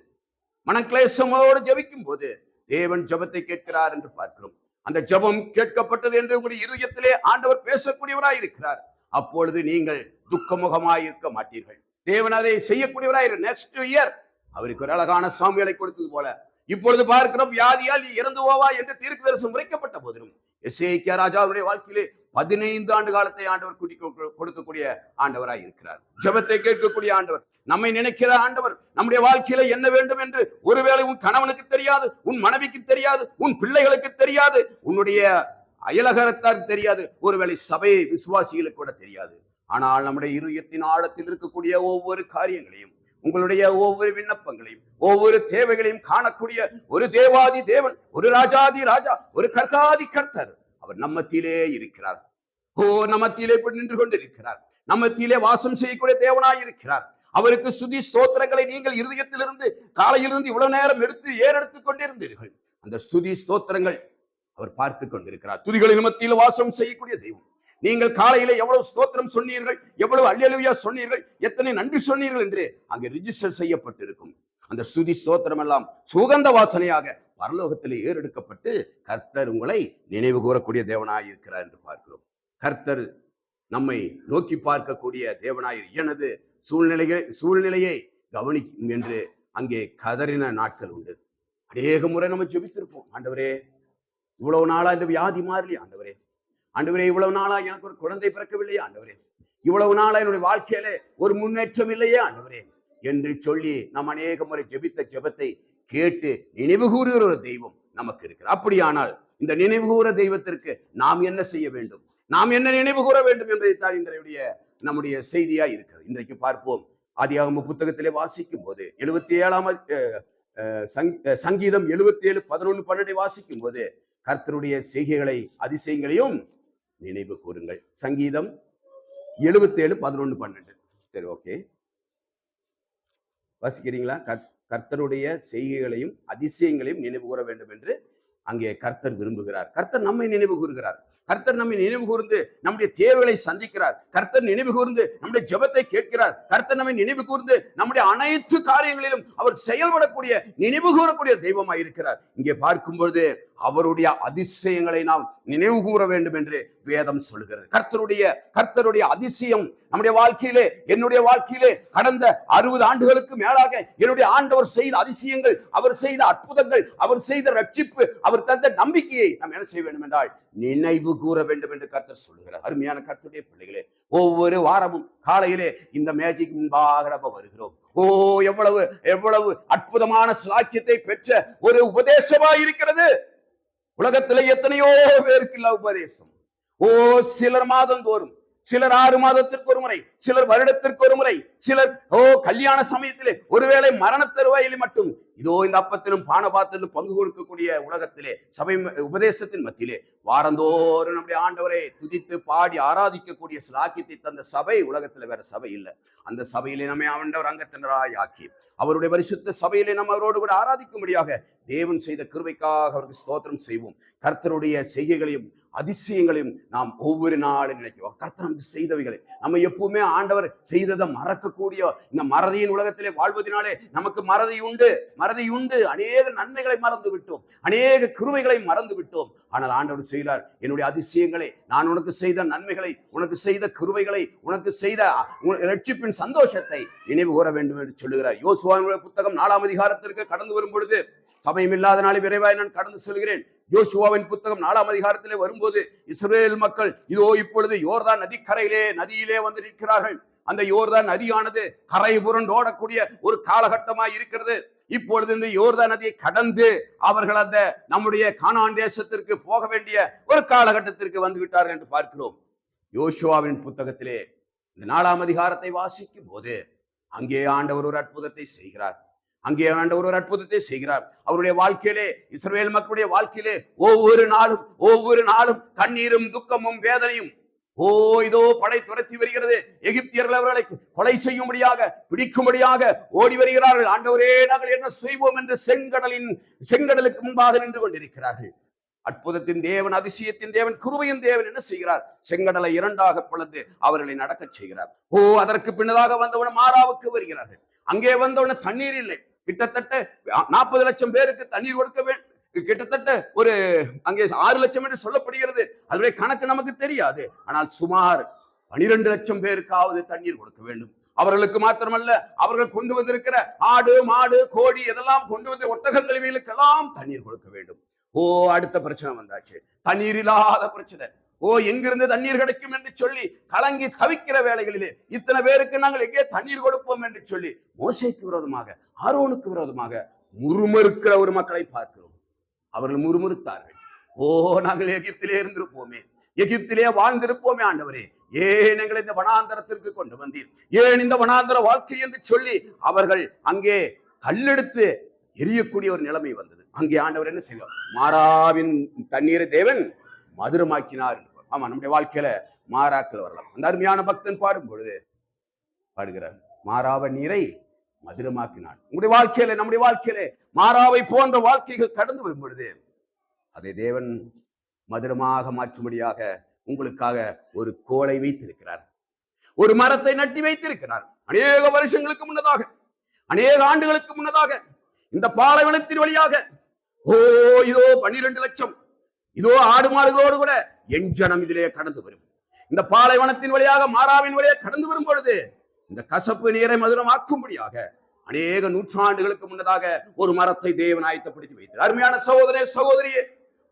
மனக்லேசமோடு ஜெபிக்கும் போது தேவன் ஜெபத்தை கேட்கிறார் என்று பார்க்கிறோம். அந்த ஜெபம் கேட்கப்பட்டது என்று உங்களுடைய இருதயத்திலே ஆண்டவர் பேசக்கூடியவராய் இருக்கிறார். அப்பொழுது நீங்கள் துக்கமுகமாய் இருக்க மாட்டீர்கள். தேவன் அதை செய்யக்கூடியவராய். நெக்ஸ்ட் இயர் அவருக்கு ஒரு அழகான சாமியலை கொடுத்தது போல இப்பொழுது பார்க்கிறோம், வியாதியால் நீ இறந்து போவா என்று தீர்க்கதரிசனம் உரைக்கப்பட்ட போதிலும் எசேக்கியா ராஜாவுடைய வாழ்க்கையிலே 15 ஆண்டு காலத்தை ஆண்டவர் கூட்டி கொடுக்கக்கூடிய ஆண்டவராய் இருக்கிறார். ஜெபத்தை கேட்கக்கூடிய ஆண்டவர், நம்மை நினைக்கிற ஆண்டவர். நம்முடைய வாழ்க்கையில என்ன வேண்டும் என்று ஒருவேளை உன் கணவனுக்கு தெரியாது, உன் மனைவிக்கு தெரியாது, உன் பிள்ளைகளுக்கு தெரியாது, உன்னுடைய அயலகரத்தாருக்கு தெரியாது, ஒருவேளை சபை விசுவாசிகளுக்கு கூட தெரியாது. ஆனால் நம்முடைய இருதயத்தின் ஆழத்தில் இருக்கக்கூடிய ஒவ்வொரு காரியங்களையும், உங்களுடைய ஒவ்வொரு விண்ணப்பங்களையும், ஒவ்வொரு தேவைகளையும் காணக்கூடிய ஒரு தேவாதி தேவன், ஒரு ராஜாதி ராஜா, ஒரு கர்த்தாதி கர்த்தர் அவர் நம்மத்திலே இருக்கிறார். நம்மத்திலே நின்று கொண்டிருக்கிறார். நம்மத்திலே வாசம் செய்யக்கூடிய தேவனாய் இருக்கிறார். அவருக்கு ஸ்துதி ஸ்தோத்திரங்களை நீங்கள் இருதயத்திலிருந்து காலையிலிருந்து இவ்வளவு நேரம் ஏறெடுத்துக் கொண்டிருந்தீர்கள். அந்த ஸ்துதி ஸ்தோத்திரங்கள் அவர் பார்த்து கொண்டிருக்கிறார். துதிகளின் மத்தியில் வாசம் செய்யக்கூடிய தெய்வம். நீங்கள் காலையில எவ்வளவு ஸ்தோத்திரம் சொன்னீர்கள், எவ்வளவு அல்லேலூயா சொன்னீர்கள், எத்தனை நன்றி சொன்னீர்கள் என்று அங்கே ரிஜிஸ்டர் செய்யப்பட்டிருக்கும். அந்த ஸ்துதி ஸ்தோத்திரம் எல்லாம் சுகந்த வாசனையாக பரலோகத்திலே ஏறெடுக்கப்பட்டு கர்த்தர் உங்களை நினைவு கூறக்கூடிய தேவனாய் இருக்கிறார் என்று பார்க்கிறோம். கர்த்தர் நம்மை நோக்கி பார்க்கக்கூடிய தேவனாய், எனது சூழ்நிலையை கவனிக்கும் என்று அங்கே கதறின நாட்கள் உண்டு. அநேக முறை நம்ம ஜெபித்திருப்போம், ஆண்டவரே இவ்வளவு நாளா இந்த வியாதி மாறலையே, ஆண்டவரே ஆண்டவரே இவ்வளவு நாளா எனக்கு ஒரு குழந்தை பிறக்கவில்லையே, ஆண்டவரே இவ்வளவு நாளா என்னுடைய வாழ்க்கையில ஒரு முன்னேற்றம் இல்லையே ஆண்டவரே என்று சொல்லி நாம் அநேக முறை ஜெபித்த ஜெபத்தை கேட்டு நினைவு கூறுகிற ஒரு தெய்வம் நமக்கு இருக்கிறார். அப்படியானால் இந்த நினைவு கூற தெய்வத்திற்கு நாம் என்ன செய்ய வேண்டும், நாம் என்ன நினைவு கூற வேண்டும் என்பதைத்தான் இன்றைய நம்முடைய செய்தியா இருக்கிறது. இன்றைக்கு பார்ப்போம். ஆதியாகம புத்தகத்திலே வாசிக்கும் போது 77ஆம் சங்கீதம் 77:11-12 வாசிக்கும் போது கர்த்தருடைய செய்கைகளை அதிசயங்களையும் நினைவு கூறுங்கள். சங்கீதம் 77:11-12. சரி, ஓகே, வாசிக்கிறீங்களா? கர்த்தருடைய செய்கைகளையும் அதிசயங்களையும் நினைவு கூற வேண்டும் என்று அங்கே கர்த்தர் விரும்புகிறார். கர்த்தர் நம்மை நினைவு கூறுகிறார். கர்த்தர் நம்மை நினைவு கூர்ந்து நம்முடைய தேவைகளை சந்திக்கிறார். கர்த்தர் நினைவு கூர்ந்து நம்முடைய ஜெபத்தை கேட்கிறார். கர்த்தர் நம்மை நினைவு கூர்ந்து நம்முடைய அனைத்து காரியங்களிலும் அவர் செயல்படக்கூடிய நினைவு கூறக்கூடிய தெய்வமாய் இருக்கிறார். இங்கே பார்க்கும் பொழுது அவருடைய அதிசயங்களை நாம் நினைவு கூற வேண்டும் என்று வேதம் சொல்கிறது. கர்த்தருடைய அதிசயம் நம்முடைய வாழ்க்கையிலே, என்னுடைய வாழ்க்கையிலே கடந்த 60 ஆண்டுகளுக்கு மேலாக என்னுடைய ஆண்டவர் செய்த அதிசயங்கள், அவர் செய்த அற்புதங்கள், அவர் செய்த ரட்சிப்பு, அவர் தந்த நம்பிக்கையை நாம் என்ன செய்ய வேண்டும் என்றால் நினைவு கூற வேண்டும் என்று கர்த்தர் சொல்லுகிறார். அருமையான கர்த்தருடைய பிள்ளைகளே, ஒவ்வொரு வாரமும் காலையிலே இந்த மேஜிக் முன்பாக நம்ம வருகிறோம். எவ்வளவு அற்புதமான சாக்கியத்தை பெற்ற ஒரு உபதேசமாய் இருக்கிறது. உலகத்திலே எத்தனையோ பேருக்கு இல்ல உபதேசம். ஓ, சிலர் மாதந்தோறும், சிலர் 6 மாதத்திற்கு ஒரு முறை, சிலர் வருடத்திற்கு ஒரு முறை, சிலர் கல்யாண சமயத்திலே, ஒருவேளை மரண தருவாயிலே மட்டும் இதோ இந்த அப்பத்திலும் பானபாத்திலும் பங்கு கொடுக்கக்கூடிய உலகத்திலே சபை உபதேசத்தின் மத்தியிலே வாரந்தோறும் நம்முடைய ஆண்டவரை துதித்து பாடி ஆராதிக்கக்கூடிய சிலாக்கியத்தை தந்த சபை உலகத்துல வேற சபை இல்லை. அந்த சபையிலே நம்மை ஆண்டவர் அங்கத்தினராய் ஆக்கி அவருடைய பரிசுத்த சபையிலே நம்ம அவரோடு கூட ஆராதிக்கும்படியாக தேவன் செய்த கிருபைக்காக அவருக்கு ஸ்தோத்திரம் செய்வோம். கர்த்தருடைய செய்கைகளையும் அதிசயங்களையும் நாம் ஒவ்வொரு நாளும் நினைக்கிறோம். கர்த்தர் நமக்கு செய்தவைகளை நம்ம எப்பவுமே ஆண்டவர் செய்ததை மறக்கக்கூடிய இந்த மறதியின் உலகத்திலே வாழ்வதனாலே நமக்கு மறதி உண்டு. அநேக நன்மைகளை மறந்து விட்டோம், அநேக கிருபைகளை மறந்து விட்டோம். ஆனால் ஆண்டவர் செய்கிறார், என்னுடைய அதிசயங்களை, நான் உனக்கு செய்த நன்மைகளை, உனக்கு செய்த கிருபைகளை, உனக்கு செய்த ரட்சிப்பின் சந்தோஷத்தை நினைவு கூற வேண்டும் என்று சொல்லுகிறார். யோசுவாவினுடைய புத்தகம் 4ஆம் அதிகாரத்திற்கு கடந்து வரும் பொழுது, சமயம் இல்லாத நாளை விரைவாய் நான் கடந்து செல்கிறேன். யோசுவாவின் புத்தகம் 4ஆம் அதிகாரத்திலே வரும்போது, இஸ்ரவேல் மக்கள் இதோ இப்பொழுது யோர்தான் நதியிலே வந்து நிற்கிறார்கள். அந்த யோர்தான் நதியானது கரை புரண்டோடக்கூடிய ஒரு காலகட்டமாய் இருக்கிறது. இப்பொழுது இந்த யோர்தான் நதியை கடந்து அவர்கள் அந்த நம்முடைய கானான் தேசத்திற்கு போக வேண்டிய ஒரு காலகட்டத்திற்கு வந்து விட்டார்கள் என்று பார்க்கிறோம். யோசுவாவின் புத்தகத்திலே இந்த 4ஆம் அதிகாரத்தை வாசிக்கும் போது அங்கே ஆண்டவர் ஒரு அற்புதத்தை செய்கிறார். அவருடைய வாழ்க்கையிலே, இஸ்ரவேல் மக்களுடைய வாழ்க்கையிலே ஒவ்வொரு நாளும் கண்ணீரும் துக்கமும் வேதனையும் இதோ படை துரத்தி வருகிறது. எகிப்தியர்கள் அவர்களை கொலை செய்யும்படியாக, பிடிக்கும்படியாக ஓடி வருகிறார்கள். ஆண்டவரே, நாங்கள் என்ன செய்வோம் என்று செங்கடலுக்கு முன்பாக நின்று கொண்டிருக்கிறார்கள். அற்புதத்தின் தேவன், அதிசயத்தின் தேவன், கிருபையின் தேவன் என்ன செய்கிறார்? செங்கடலை 2ஆக பிளந்து அவர்களை நடக்க செய்கிறார். அதற்கு பின்னதாக வந்தவன மாராவுக்கு வருகிறார்கள். அங்கே வந்தவன தண்ணீர் இல்லை. கிட்டத்தட்ட 40 லட்சம் பேருக்கு தண்ணீர் கொடுக்க வேண்டும். கிட்டத்தட்ட ஒரு அங்கே 6 லட்சம் என்று சொல்லப்படுகிறது. அதனுடைய கணக்கு நமக்கு தெரியாது. ஆனால் சுமார் 12 லட்சம் பேருக்காவது தண்ணீர் கொடுக்க வேண்டும். அவர்களுக்கு மாத்திரமல்ல, அவர்கள் கொண்டு வந்திருக்கிற ஆடு, மாடு, கோழி எதெல்லாம் கொண்டு வந்து ஒட்டகங்களுக்கெல்லாம் தண்ணீர் கொடுக்க வேண்டும். அடுத்த பிரச்சனை வந்தாச்சு, தண்ணீர் இல்லாத பிரச்சனை. எங்கிருந்து தண்ணீர் கிடைக்கும் என்று சொல்லி கலங்கி தவிக்கிற வேளைகளிலே இத்தனை பேருக்கு நாங்கள் எங்கே தண்ணீர் கொடுப்போம் என்று சொல்லி மோசேக்கு விரோதமாக, ஆரோனுக்கு விரோதமாக முறுமுறுக்கிற ஒரு மக்களை பார்க்கிறோம். அவர்கள் முறுமுறுத்தார்கள். நாங்கள் எகிப்திலே இருந்திருப்போமே, எகிப்திலே வாழ்ந்திருப்போமே, ஆண்டவரே, ஏன் எங்களை இந்த வனாந்தரத்திற்கு கொண்டு வந்தீர்? ஏன் இந்த வனாந்தர வாழ்க்கை என்று சொல்லி அவர்கள் அங்கே கல்லெடுத்து எரியக்கூடிய ஒரு நிலைமை வந்தது. அங்கே ஆண்டவர் என்ன செய்வார்? மாராவின் தண்ணீரை தேவன் மதுரமாக்கினார். ஆமா, நம்முடைய வாழ்க்கையில மாறாக்கள் வரலாம். அந்த அருமையான பக்தன் பாடும் பொழுது பாடுகிறார், மாறாவ நீரை மதுரமாக்கினான். உங்களுடைய வாழ்க்கையில, நம்முடைய வாழ்க்கையில மாறாவை போன்ற வாழ்க்கைகள் கடந்து வரும் பொழுது அதை தேவன் மதுரமாக மாற்றும்படியாக உங்களுக்காக ஒரு கோலை வைத்திருக்கிறார், ஒரு மரத்தை நட்டி வைத்திருக்கிறார். அநேக வருஷங்களுக்கு முன்னதாக, அநேக ஆண்டுகளுக்கு முன்னதாக இந்த பாலைவனத்தின் வழியாக இதோ 12 லட்சம் இதோ ஆடு மாடுகளோடு கூட என் ஜனம் இதிலே கடந்து வரும். இந்த பாலைவனத்தின் வழியாக, மாறாவின் வழியாக கடந்து வரும் பொழுது இந்த கசப்பு நீரை மதுரமாக்கும்படியாக அநேக நூற்றாண்டுகளுக்கு முன்னதாக ஒரு மரத்தை தேவன் ஆயத்தப்படுத்தி வைத்தார். அருமையான சகோதரே, சகோதரியே,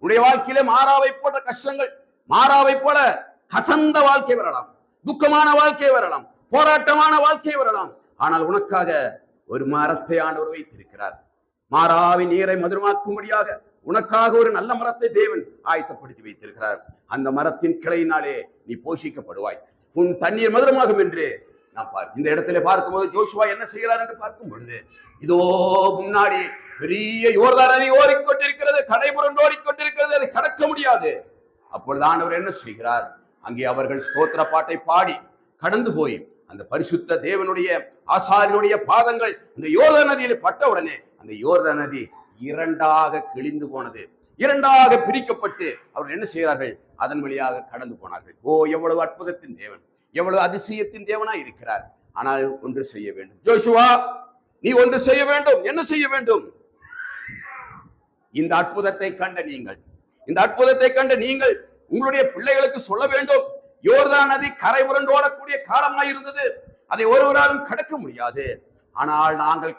உடைய வாழ்க்கையிலே மாறாவை போன்ற கஷ்டங்கள், மாறாவை போல கசந்த வாழ்க்கை வரலாம், துக்கமான வாழ்க்கை வரலாம், போராட்டமான வாழ்க்கை வரலாம். ஆனால் உனக்காக ஒரு மரத்தை ஆண்டவர் வைத்திருக்கிறார். மாறாவின் நீரை மதுரமாக்கும்படியாக உனக்காக ஒரு நல்ல மரத்தை தேவன் ஆயத்தப்படுத்தி வைத்திருக்கிறார். அந்த மரத்தின் கிளையினாலே நீ போஷிக்கப்படுவாய், உன் தண்ணீர் மதுரமாகும் என்று நான் பார்க்க. இந்த இடத்துல பார்க்கும்போது ஜோஷுவா என்ன செய்கிறார் என்று பார்க்கும் பொழுது, இதோ முன்னாடி பெரிய யோர்தான் நதி ஓடிக்கொண்டிருக்கிறது, கடைபுரண்டு ஓடிக்கொண்டிருக்கிறது, அதை கடக்க முடியாது. அப்பொழுது ஆண்டவர் என்ன செய்கிறார்? அங்கே அவர்கள் ஸ்தோத்திர பாட்டை பாடி கடந்து போய் அந்த பரிசுத்த தேவனுடைய ஆசாரியனுடைய பாதங்கள் அந்த யோர்தான் நதியில் பட்ட உடனே அந்த யோர்தான் நதி 2ஆக கிழிந்து போனது, 2ஆக பிரிக்கப்பட்டு அவர்கள் என்ன செய்கிறார்கள்? அதன் வழியாக கடந்து போனார்கள். எவ்வளவு அற்புதத்தின் தேவன், எவ்வளவு அதிசயத்தின் தேவனாய் இருக்கிறார். ஆனால் ஒன்று செய்ய வேண்டும். ஜோஷுவா, நீ ஒன்று செய்ய வேண்டும். என்ன செய்ய வேண்டும்? இந்த அற்புதத்தை கண்ட நீங்கள் உங்களுடைய பிள்ளைகளுக்கு சொல்ல வேண்டும். யோர்தான் நதி கரை புரண்டு ஓடக்கூடிய காலமாய் இருந்தது, அதை ஒருவராலும் கடக்க முடியாது. ஆனால் நாங்கள்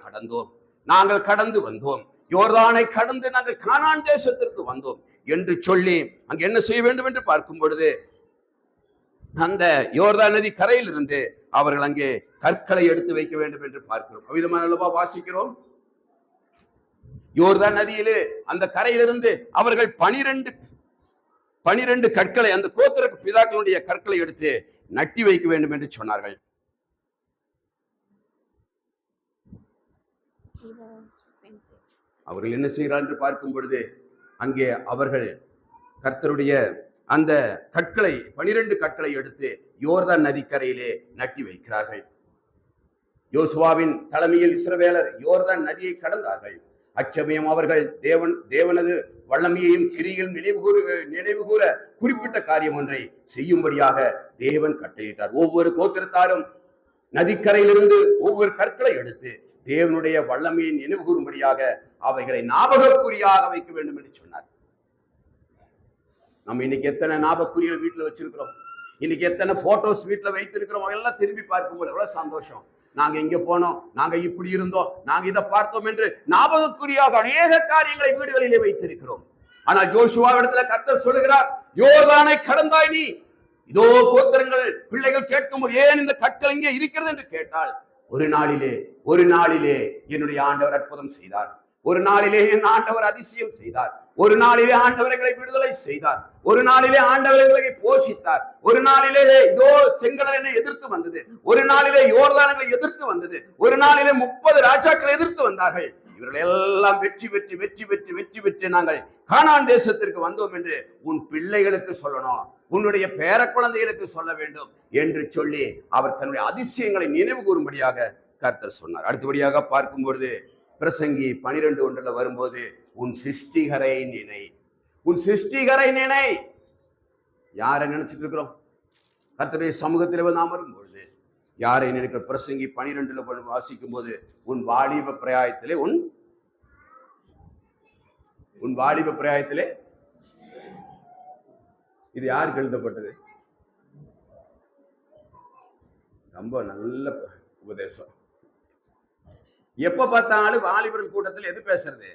கடந்து வந்தோம், யோர்தானை கடந்து நாங்கள் கானான் தேசத்திற்கு வந்தோம் என்று சொல்லி அங்கு என்ன செய்ய வேண்டும் என்று பார்க்கும் பொழுது, அந்த யோர்தான் நதி கரையில் இருந்து அவர்கள் அங்கே கற்களை எடுத்து வைக்க வேண்டும் என்று பார்க்கிறோம். அவ்விதமாக வாசிக்கிறோம். யோர்தான் நதியிலே அந்த கரையிலிருந்து அவர்கள் 12 கற்களை அந்த கோத்திர பிதாக்களுடைய கற்களை எடுத்து நட்டி வைக்க வேண்டும் என்று சொன்னார்கள். அவர்கள் என்ன செய்கிறார் என்று பார்க்கும் பொழுது அங்கே அவர்கள் கர்த்தருடைய அந்த கற்களை 12 கற்களை எடுத்து யோர்தான் நதிக்கரையிலே நட்டி வைக்கிறார்கள். யோசுவாவின் தலைமையில் இஸ்ரவேலர் யோர்தான் நதியை கடந்தார்கள். அச்சமயம் அவர்கள் தேவனது வல்லமையையும் கிரியில் நினைவு கூற குறிப்பிட்ட காரியம் ஒன்றை செய்யும்படியாக தேவன் கட்டளையிட்டார். ஒவ்வொரு கோத்திரத்தாரும் நதிக்கரையிலிருந்து ஒவ்வொரு கற்களை எடுத்து தேவனுடைய வல்லமையை நினைவு கூறும்படியாக அவைகளை ஞாபகக்குறியாக வைக்க வேண்டும் என்று சொன்னார். நம்ம இன்னைக்கு எத்தனை ஞாபகக்குறிகள் வீட்டுல வச்சிருக்கிறோம், இன்னைக்கு எத்தனை போட்டோஸ் வீட்டுல வைத்திருக்கிறோம், எல்லாம் திரும்பி பார்க்கும்போது எவ்வளவு சந்தோஷம். நாங்க இங்க போனோம், நாங்க இப்படி இருந்தோம், நாங்க இதை பார்த்தோம் என்று ஞாபகக்குறியாக அநேக காரியங்களை வீடுகளிலே வைத்திருக்கிறோம். ஆனா ஜோஷுவாவிடத்துல கர்த்தர் சொல்லுகிறார், யோர்தானை கடந்தாய் நீ. இதோ கோத்திரங்கள் பிள்ளைகள் கேட்கும், ஏன் இந்த கற்கள் இங்கே இருக்கிறது என்று கேட்டால், ஒரு நாளிலே என்னுடைய ஆண்டவர் அற்புதம் செய்தார். ஒரு நாளிலே என் ஆண்டவர் அதிசயம் செய்தார். ஒரு நாளிலே ஆண்டவர்களை விடுதலை செய்தார். ஒரு நாளிலே ஆண்டவர்களை போஷித்தார். ஒரு நாளிலே இதோ செங்கடல் என்னை எதிர்த்து வந்தது. ஒரு நாளிலே யோர்தானை எதிர்த்து வந்தது. ஒரு நாளிலே 30 ராஜாக்கள் எதிர்த்து வந்தார்கள். இவர்கள் எல்லாம் வெற்றி பெற்று நாங்கள் கானான் தேசத்திற்கு வந்தோம் என்று உன் பிள்ளைகளுக்கு சொல்லணும், உன்னுடைய பேர குழந்தைகளுக்கு சொல்ல வேண்டும் என்று சொல்லி அவர் தன்னுடைய அதிசயங்களை நினைவு கூறும்படியாக கர்த்தர் சொன்னார். அடுத்தபடியாக பார்க்கும் பொழுது பிரசங்கி 12:1 வரும்போது, உன் சிருஷ்டிகரை நினை, உன் சிருஷ்டிகரை நினை. யாரை நினைச்சிட்டு இருக்கிறோம்? கர்த்தருடைய சமூகத்தில் வந்து அமரும்பொழுது யாரை நினைக்கிற? பிரசங்கி 12 வாசிக்கும் போது, உன் வாலிப பிரயாயத்திலே உன் வாலிப பிரயாயத்திலே, இது யாருக்கு எழுதப்பட்டது? ரொம்ப நல்ல உபதேசம். எப்ப பார்த்தாலும் வாலிபர்கள் கூட்டத்தில் எது பேசுறது?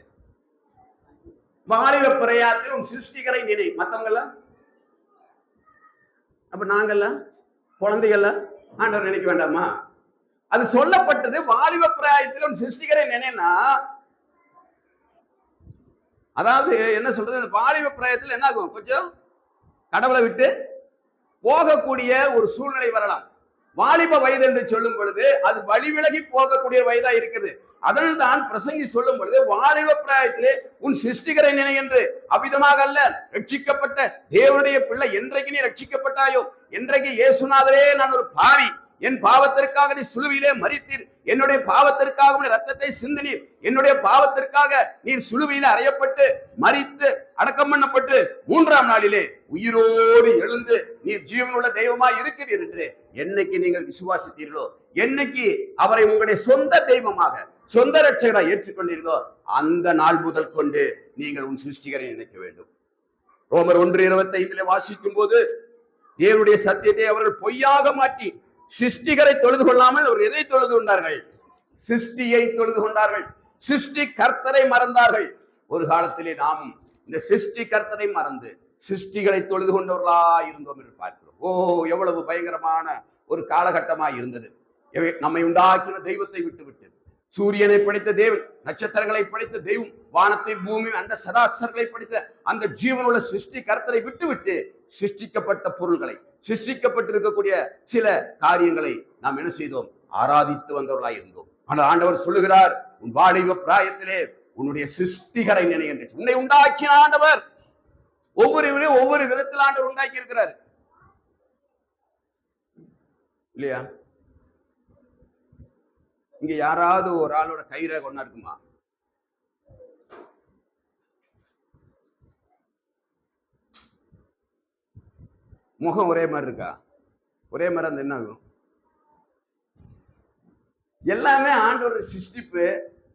வாலிப பிரயாயத்தில் உன் சிருஷ்டிகரை நினை. மத்தவங்கெல்லாம், அப்ப நாங்கெல்லாம் குழந்தைகள்லாம் ஆண்டவர் நினைக்க வேண்டாமா? அது சொல்லப்பட்டது வாலிப பிராயத்தில் உன் சிருஷ்டிகரை நினைனா, அதாவது என்ன சொல்றது, வாலிப பிராயத்தில் என்ன ஆகும்? கொஞ்சம் கடவுளை விட்டு போகக்கூடிய ஒரு சூழ்நிலை வரலாம். வாலிப வயது என்று சொல்லும் பொழுது அது வழிவிலகி போகக்கூடிய வயதா இருக்குது. அதனால் தான் பிரசங்கி சொல்லும் பொழுது வாலிப பிராயத்திலே உன் சிருஷ்டிகரை நினை என்று. அவ்விதமாக அல்ல, ரட்சிக்கப்பட்ட தேவனுடைய பிள்ளை, என்றைக்கு நீ ரட்சிக்கப்பட்டாயோ, என்றைக்கு இயேசுநாதரே நான் ஒரு பாவி, என் பாவத்திற்காக நீ சிலுவையிலே மரித்தீர், என்னுடைய பாவத்திற்காக ரத்தத்தை சிந்தினீர், என்னுடைய பாவத்திற்காக நீர் சிலுவையிலே அறையப்பட்டு மரித்து அடக்கம் பண்ணப்பட்டு 3ஆம் நாளிலே உயிரோடு எழுந்து நீர் ஜீவனுள்ள தெய்வமாய் இருக்கிறீர் என்று என்னைக்கு நீங்கள் விசுவாசித்தீர்களோ, என்னைக்கு அவரை உங்களுடைய சொந்த தெய்வமாக சொந்த ரட்சகராய் ஏற்றுக்கொண்டீர்களோ, அந்த நாள் முதல் கொண்டு நீங்கள் உன் சிருஷ்டிகரை நினைக்க வேண்டும். ரோமர் 1:25 வாசிக்கும் போது, தேவனுடைய சத்தியத்தை அவர்கள் பொய்யாக மாற்றி சிருஷ்டிகரை தொழுது கொள்ளாமல் அவர் எதை தொழுது கொண்டார்கள்? சிருஷ்டியை தொழுது கொண்டார்கள். சிருஷ்டி கர்த்தரை மறந்தார்கள். ஒரு காலத்திலே நாம் இந்த சிருஷ்டி கர்த்தரை மறந்து சிருஷ்டிகளை தொழுது கொண்டவர்களா இருந்தோம் என்று பார்க்கிறோம். எவ்வளவு பயங்கரமான ஒரு காலகட்டமாய் இருந்தது. நம்மை உண்டாக்கின தெய்வத்தை விட்டுவிட்டு, சூரியனை படைத்த தேவன், நட்சத்திரங்களை படைத்த தெய்வம், வானத்தை பூமி அந்த சராசரங்களை படைத்த அந்த ஜீவனுள்ள சிருஷ்டி கர்த்தரை விட்டுவிட்டு சிருஷ்டிக்கப்பட்ட பொருள்களை, சிருஷ்டிக்கப்பட்டிருக்கக்கூடிய சில காரியங்களை நாம் என்ன செய்தோம்? ஆராதித்து வந்தவர்களாய் இருந்தோம். ஆனால் ஆண்டவர் சொல்லுகிறார், உன் வாலிப பிராயத்திலே உன்னுடைய சிருஷ்டிகரை நினை என்று. உன்னை உண்டாக்கின ஆண்டவர் ஒவ்வொருவரையும் ஒவ்வொரு விதத்தில் ஆண்டவர் உண்டாக்கி இருக்கிறார் இல்லையா? இங்க யாராவது ஒரு ஆளோட கைரேகை ஒண்ணா இருக்குமா? முகம் ஒரே மாதிரி இருக்கா? ஒரே மாதிரி அந்த என்ன ஆகும்? எல்லாமே ஆண்டவர் சிருஷ்டிப்பு,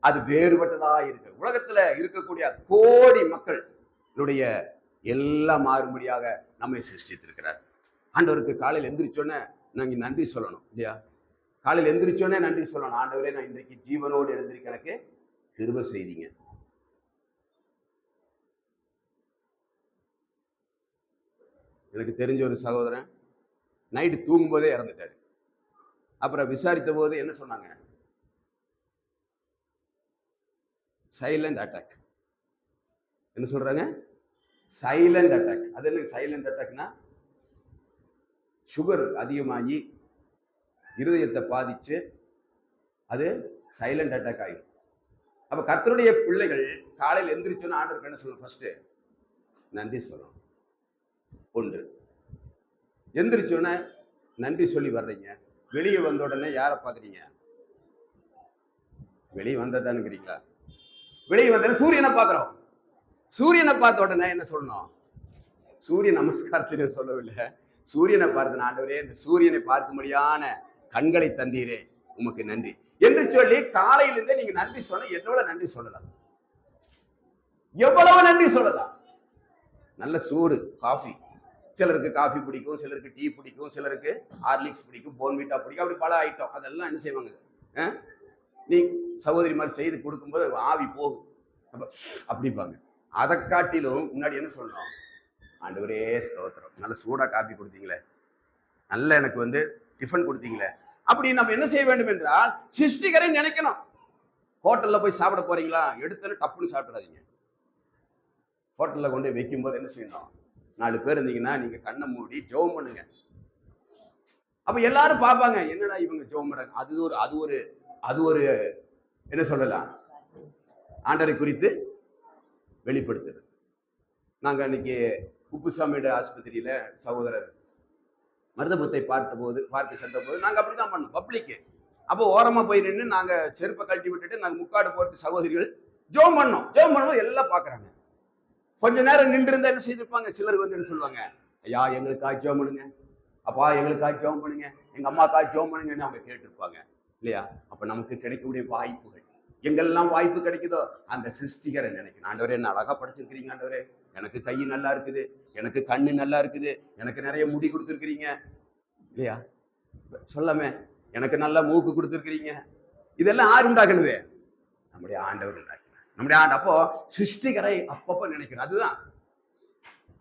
அது வேறுபட்டதா இருக்கு. உலகத்துல இருக்கக்கூடிய கோடி மக்களுடைய எல்லாம் மாறும்படியாக நம்மை சிருஷ்டித்திருக்கிறார். ஆண்டவருக்கு காலையில் எந்திரிச்சோன்னே நாங்க நன்றி சொல்லணும் இல்லையா? காலையில் எந்திரிச்சோன்னே நன்றி சொல்லணும். ஆண்டவரே, நான் இன்றைக்கு ஜீவனோடு எழுந்திருக்க எனக்கு கிருபை செய்தீங்க. எனக்கு தெரிஞ்ச ஒரு சகோதரன் நைட்டு தூங்கும் போதே இறந்துட்டாரு. அப்புறம் விசாரித்த போது என்ன சொன்னாங்க? Silent attack. என்ன சொல்றாங்க? Silent attack. அது என்ன சைலண்ட் அட்டாக்னா, சுகர் அதிகமாகி இருதயத்தை பாதிச்சு அது சைலண்ட் அட்டாக் ஆகிடும். அப்ப கர்த்தருடைய பிள்ளைகள் காலையில் எந்திரிச்சோன்னு ஆண்டவருக்கு என்ன சொல்லணும்? ஃபர்ஸ்ட் நன்றி சொல்லணும். ஒன்று, எந்திரிச்சோன்னே நன்றி சொல்லி வர்றீங்க. வெளியே வந்த உடனே யாரை பார்க்குறீங்க? வெளியே வந்ததானுங்கிறீங்களா? வெளியே வந்த சூரியனை பார்க்குறோம். சூரியனை பார்த்த உடனே என்ன சொல்லணும்? சூரிய நமஸ்காரத்திலே சொல்லவில்லை, சூரியனை பார்த்து ஆண்டவரே இந்த சூரியனை பார்க்கும்படியான கண்களை தந்தீரே உமக்கு நன்றி என்று சொல்லி காலையிலிருந்தே நீங்க நன்றி சொன்ன எவ்வளவு நன்றி சொல்லலாம்? எவ்வளவு நன்றி சொல்லலாம்? நல்ல சூடு காஃபி. சிலருக்கு காஃபி பிடிக்கும், சிலருக்கு டீ பிடிக்கும், சிலருக்கு ஹார்லிக்ஸ் பிடிக்கும், போன்விட்டா பிடிக்கும், அப்படி பல ஐட்டம். அதெல்லாம் என்ன செய்வாங்க? நீ சகோதரி மாதிரி செய்து கொடுக்கும்போது ஆவி போகும் அப்படிப்பாங்க. அதை காட்டிலும் முன்னாடி என்ன சொல்லணும்? ஆண்டவரே ஸ்தோத்திரம், நல்ல சூடா காஃபி கொடுத்தீங்களே, நல்ல எனக்கு வந்து டிஃபன் கொடுத்தீங்களே. அப்படி நம்ம என்ன செய்ய வேண்டும் என்றால் சிருஷ்டிகரை நினைக்கணும். ஹோட்டல்ல போய் சாப்பிட போறீங்களா? எடுத்துன்னு டப்புன்னு சாப்பிடாதீங்க. ஹோட்டல்ல கொண்டு வைக்கும் போது என்ன செய்யணும்? 4 பேர் இருந்தீங்கன்னா நீங்க கண்ணை மூடி ஜெபம் பண்ணுங்க. அப்ப எல்லாரும் பார்ப்பாங்க, என்னடா இவங்க ஜெபம் பண்றாங்க. அது ஒரு என்ன சொல்லலாம், ஆண்டரை குறித்து வெளிப்படுத்துறது. நாங்க அன்னைக்கு குப்புசாமியோட ஆஸ்பத்திரியில சகோதரர் மருதபத்தை பார்த்து சென்ற போது நாங்க அப்படிதான் பண்ணோம், பப்ளிக்கு. அப்போ ஓரமா போய் நின்று நாங்க செருப்பை கழட்டி விட்டுட்டு நாங்க முக்காடு போட்டு சகோதரிகள் ஜெபம் பண்ணோம். ஜெபம் பண்ணும்போது எல்லாம் பாக்குறாங்க. கொஞ்ச நேரம் நின்று இருந்தா என்ன செய்திருப்பாங்க? சிலர் வந்து என்ன சொல்லுவாங்க? ஐயா எங்களுக்காக ஜெபம் பண்ணுங்க, அப்பா எங்களுக்காக ஜெபம் பண்ணுங்க, எங்க அம்மாக்காக ஜெபம் பண்ணுங்கன்னு அவங்க கேட்டிருப்பாங்க இல்லையா? அப்ப நமக்கு கிடைக்கக்கூடிய வாய்ப்புகள் எங்கெல்லாம் வாய்ப்பு கிடைக்குதோ அந்த சிருஷ்டிகரை நினைக்கணும். ஆண்டவரே என்ன அழகா படிச்சிருக்கிறீங்க, ஆண்டவரே எனக்கு கை நல்லா இருக்குது, எனக்கு கண்ணு நல்லா இருக்குது, எனக்கு நிறைய முடி கொடுத்துருக்கிறீங்க இல்லையா? சொல்லாமே எனக்கு நல்லா மூக்கு கொடுத்துருக்கிறீங்க. இதெல்லாம் யார் உண்டாக்குனது? நம்முடைய ஆண்டவர் உண்டாக்கினார். நம்முடைய அப்போ சிருஷ்டிகரை அப்பப்போ நினைக்கிறோம். அதுதான்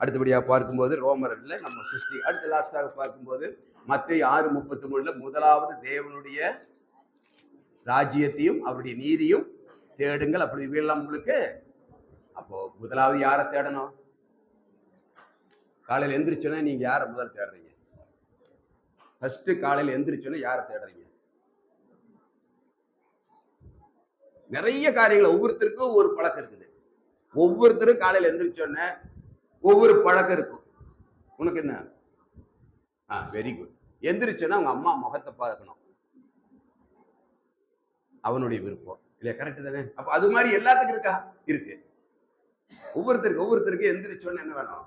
அடுத்தபடியாக பார்க்கும்போது ரோமர்ல நம்ம சிருஷ்டி. அடுத்த லாஸ்டாக பார்க்கும்போது மத்தேயு 6:33 முதலாவது தேவனுடைய ராஜ்யத்தையும் அவருடைய நீதியும் தேடுங்கள், அப்படி இவையெல்லாம் உங்களுக்கு. அப்போ முதலாவது யாரை தேடணும்? காலையில் எந்திரிச்சோன்னா நீங்க யாரை முதல் தேடுறீங்க? ஃபர்ஸ்ட் காலையில் எந்திரிச்சோன்னா யாரை தேடுறீங்க? நிறைய காரியங்கள் ஒவ்வொருத்தருக்கும் ஒரு பழக்கம் இருக்குது. ஒவ்வொருத்தரும் காலையில் எந்திரிச்சோன்னே ஒவ்வொரு பழக்கம் இருக்கும். உனக்கு என்ன? Very good. எந்திரிச்சோன்னா அவங்க அம்மா முகத்தை பார்க்கணும், அவனுடைய விருப்பம் இல்லையா? கரெக்ட் தானே? அப்ப அது மாதிரி எல்லாத்துக்கும் இருக்கா? இருக்கு. ஒவ்வொருத்தருக்கு எந்திரிச்சோன்னு என்ன வேணும்?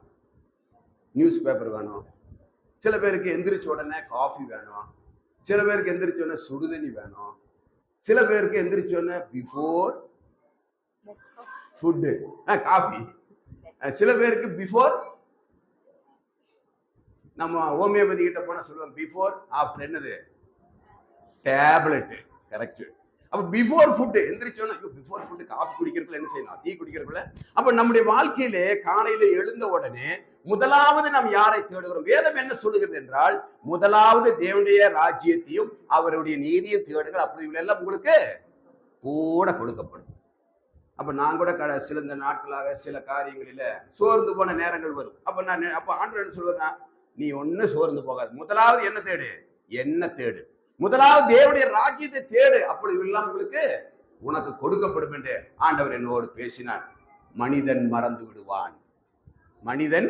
நியூஸ் பேப்பர் வேணும். சில பேருக்கு எந்திரிச்ச உடனே காஃபி வேணும். சில பேருக்கு எந்திரிச்ச உடனே சுடுதண்ணி வேணும். சில பேருக்கு எந்திரிச்ச உடனே பிஃபோர் ஃபுட்டு காஃபி. சில பேருக்கு பிஃபோர், நம்ம ஹோமியோபதி கிட்ட போனா சொல்லுவாங்க பிஃபோர் ஆஃப்டர் என்னது? டேப்லெட். கரெக்ட். அப்ப பிஃபோர் ஃபுட் எந்திரிச்சோன்னா பிஃபோர் ஃபுட் காஃபி குடிக்கிறதுல என்ன செய்யணும்? டீ குடிக்கிறதுல. அப்ப நம்முடைய வாழ்க்கையிலே காலையில எழுந்த உடனே முதலாவது நாம் யாரை தேடுகிறோம்? வேதம் என்ன சொல்லுகிறது என்றால் முதலாவது தேவனுடைய ராஜ்யத்தையும் அவருடைய நீதியும் தேடுங்கள், அப்படி எல்லாம் உங்களுக்கு கூட கொடுக்கப்படும். அப்ப நான் கூட சில நாட்களாக சில காரியங்களில சோர்ந்து போன நேரங்கள் வரும். அப்ப ஆண்டவர் என்ன சொல்லுவேன்னா, நீ ஒண்ணு சோர்ந்து போகாது, முதலாவது என்ன தேடு? என்ன தேடு? முதலாவது தேவனுடைய ராஜ்யத்தை தேடு, அப்படி எல்லாம் உங்களுக்கு உனக்கு கொடுக்கப்படும் என்று ஆண்டவர் என்னோடு பேசினான். மனிதன் மறந்து விடுவான், மனிதன்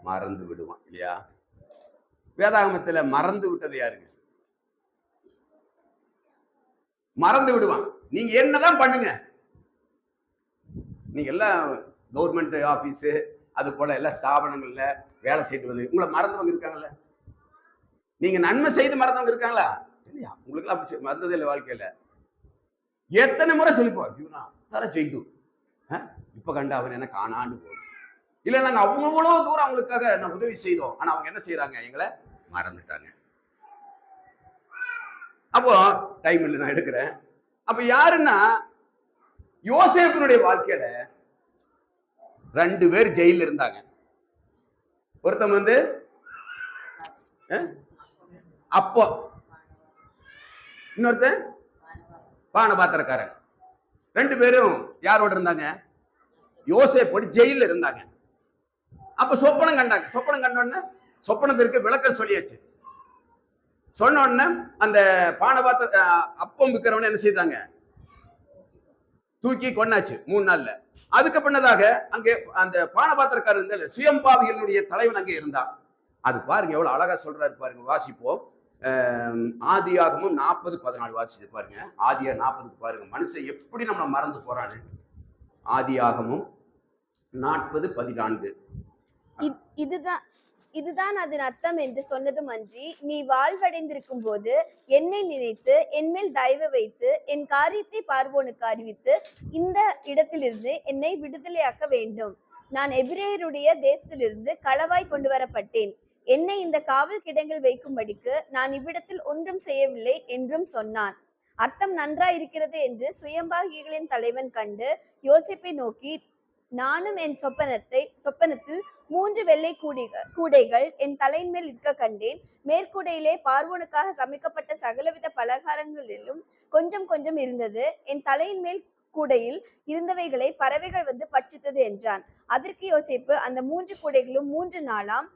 மறந்து விடுவான் இல்லையா? வேதாகமத்துல மறந்து விட்டது யாருங்க? மறந்து விடுவான். நீங்க என்னதான் பண்ணுங்க, நீங்க எல்லாம் கவர்மெண்ட் ஆபீஸ் அது போல எல்லா ஸ்தாபனங்கள்ல வேலை செய்து வந்து உங்களை மறந்தவங்க இருக்காங்கல்ல? நீங்க நன்மை செய்து மறந்தவங்க இருக்காங்களா? இல்லையா? உங்களுக்கு அப்படி மறந்தது இல்லை வாழ்க்கையில. எத்தனை முறை சொல்லிப்போம், இவனா தர செய்து இப்ப கண்டு அவன் என்ன காணான்னு போகும். இல்ல நாங்க அவ்வளவு தூரம் அவங்களுக்காக நான் உதவி செய்தோம், ஆனா அவங்க என்ன செய்யறாங்க? எங்களை மறந்துட்டாங்க. அப்போ டைம் இல்லை, நான் எடுக்கிறேன். அப்ப யாருன்னா யோசேப்பினுடைய வாழ்க்கையில 2 பேர் ஜெயில இருந்தாங்க. ஒருத்தன் வந்து அப்போ, இன்னொருத்தன் பானபாத்திரக்காரன். 2 பேரும் யாரோட இருந்தாங்க? யோசேப்போடு ஜெயில இருந்தாங்க. அப்ப சொப்பனம் கண்டாங்க. சொப்பனம் கண்டோடனே சொப்பனத்திற்கு விளக்கம் சொல்லியாச்சு. சொன்ன உடனே அந்த பானபாத்திர அப்பம் விற்கிறவன என்ன செய்தாங்க, தூக்கி கொண்டாச்சு 3 நாள்ல. அதுக்கு பின்னதாக அங்கே அந்த பானபாத்திரக்காரர் சுயம்பாவிகளுடைய தலைவன் அங்கே இருந்தான். அது பாருங்க எவ்வளவு அழகா சொல்றாரு பாருங்க. வாசிப்போம். ஆதியாகமும் 40:14 வாசிச்சு பாருங்க. ஆதியா 40 பாருங்க, மனுஷன் எப்படி நம்ம மறந்து போறான்னு. ஆதியாகமும் 40:14. இதுதான் அதன் அர்த்தம் என்று சொன்னதும் அன்றி, நீ வாழ்வடைந்திருக்கும் போது என்னை நினைத்து என்மேல் தயவு வைத்து என் காரியத்தை பார்வோனுக்கு அறிவித்து இந்த இடத்திலிருந்து என்னை விடுதலையாக்க வேண்டும். நான் எபிரேயருடைய தேசத்திலிருந்து களவாய் கொண்டு வரப்பட்டேன். என்னை இந்த காவல் கிடங்கில் வைக்கும்படிக்கு நான் இவ்விடத்தில் ஒன்றும் செய்யவில்லை என்றும் சொன்னான். அர்த்தம் நன்றாயிருக்கிறது என்று சுயம்பாகிகளின் தலைவன் கண்டு யோசேப்பை நோக்கி, நானும் என் சொப்பனத்தில் 3 வெள்ளை கூடைகள் என் தலையின் மேல் இருக்க கண்டேன். மேற்கூடையிலே பார்வோனுக்காக சமைக்கப்பட்ட சகலவித பலகாரங்களிலும் கொஞ்சம் கொஞ்சம் இருந்தது. என் தலையின் மேல் கூடையில் இருந்தவைகளை பறவைகள் வந்து பட்சித்தது என்றான். அதற்கு யோசேப்பு, அந்த 3 கூடைகளும் 3 நாளாம்,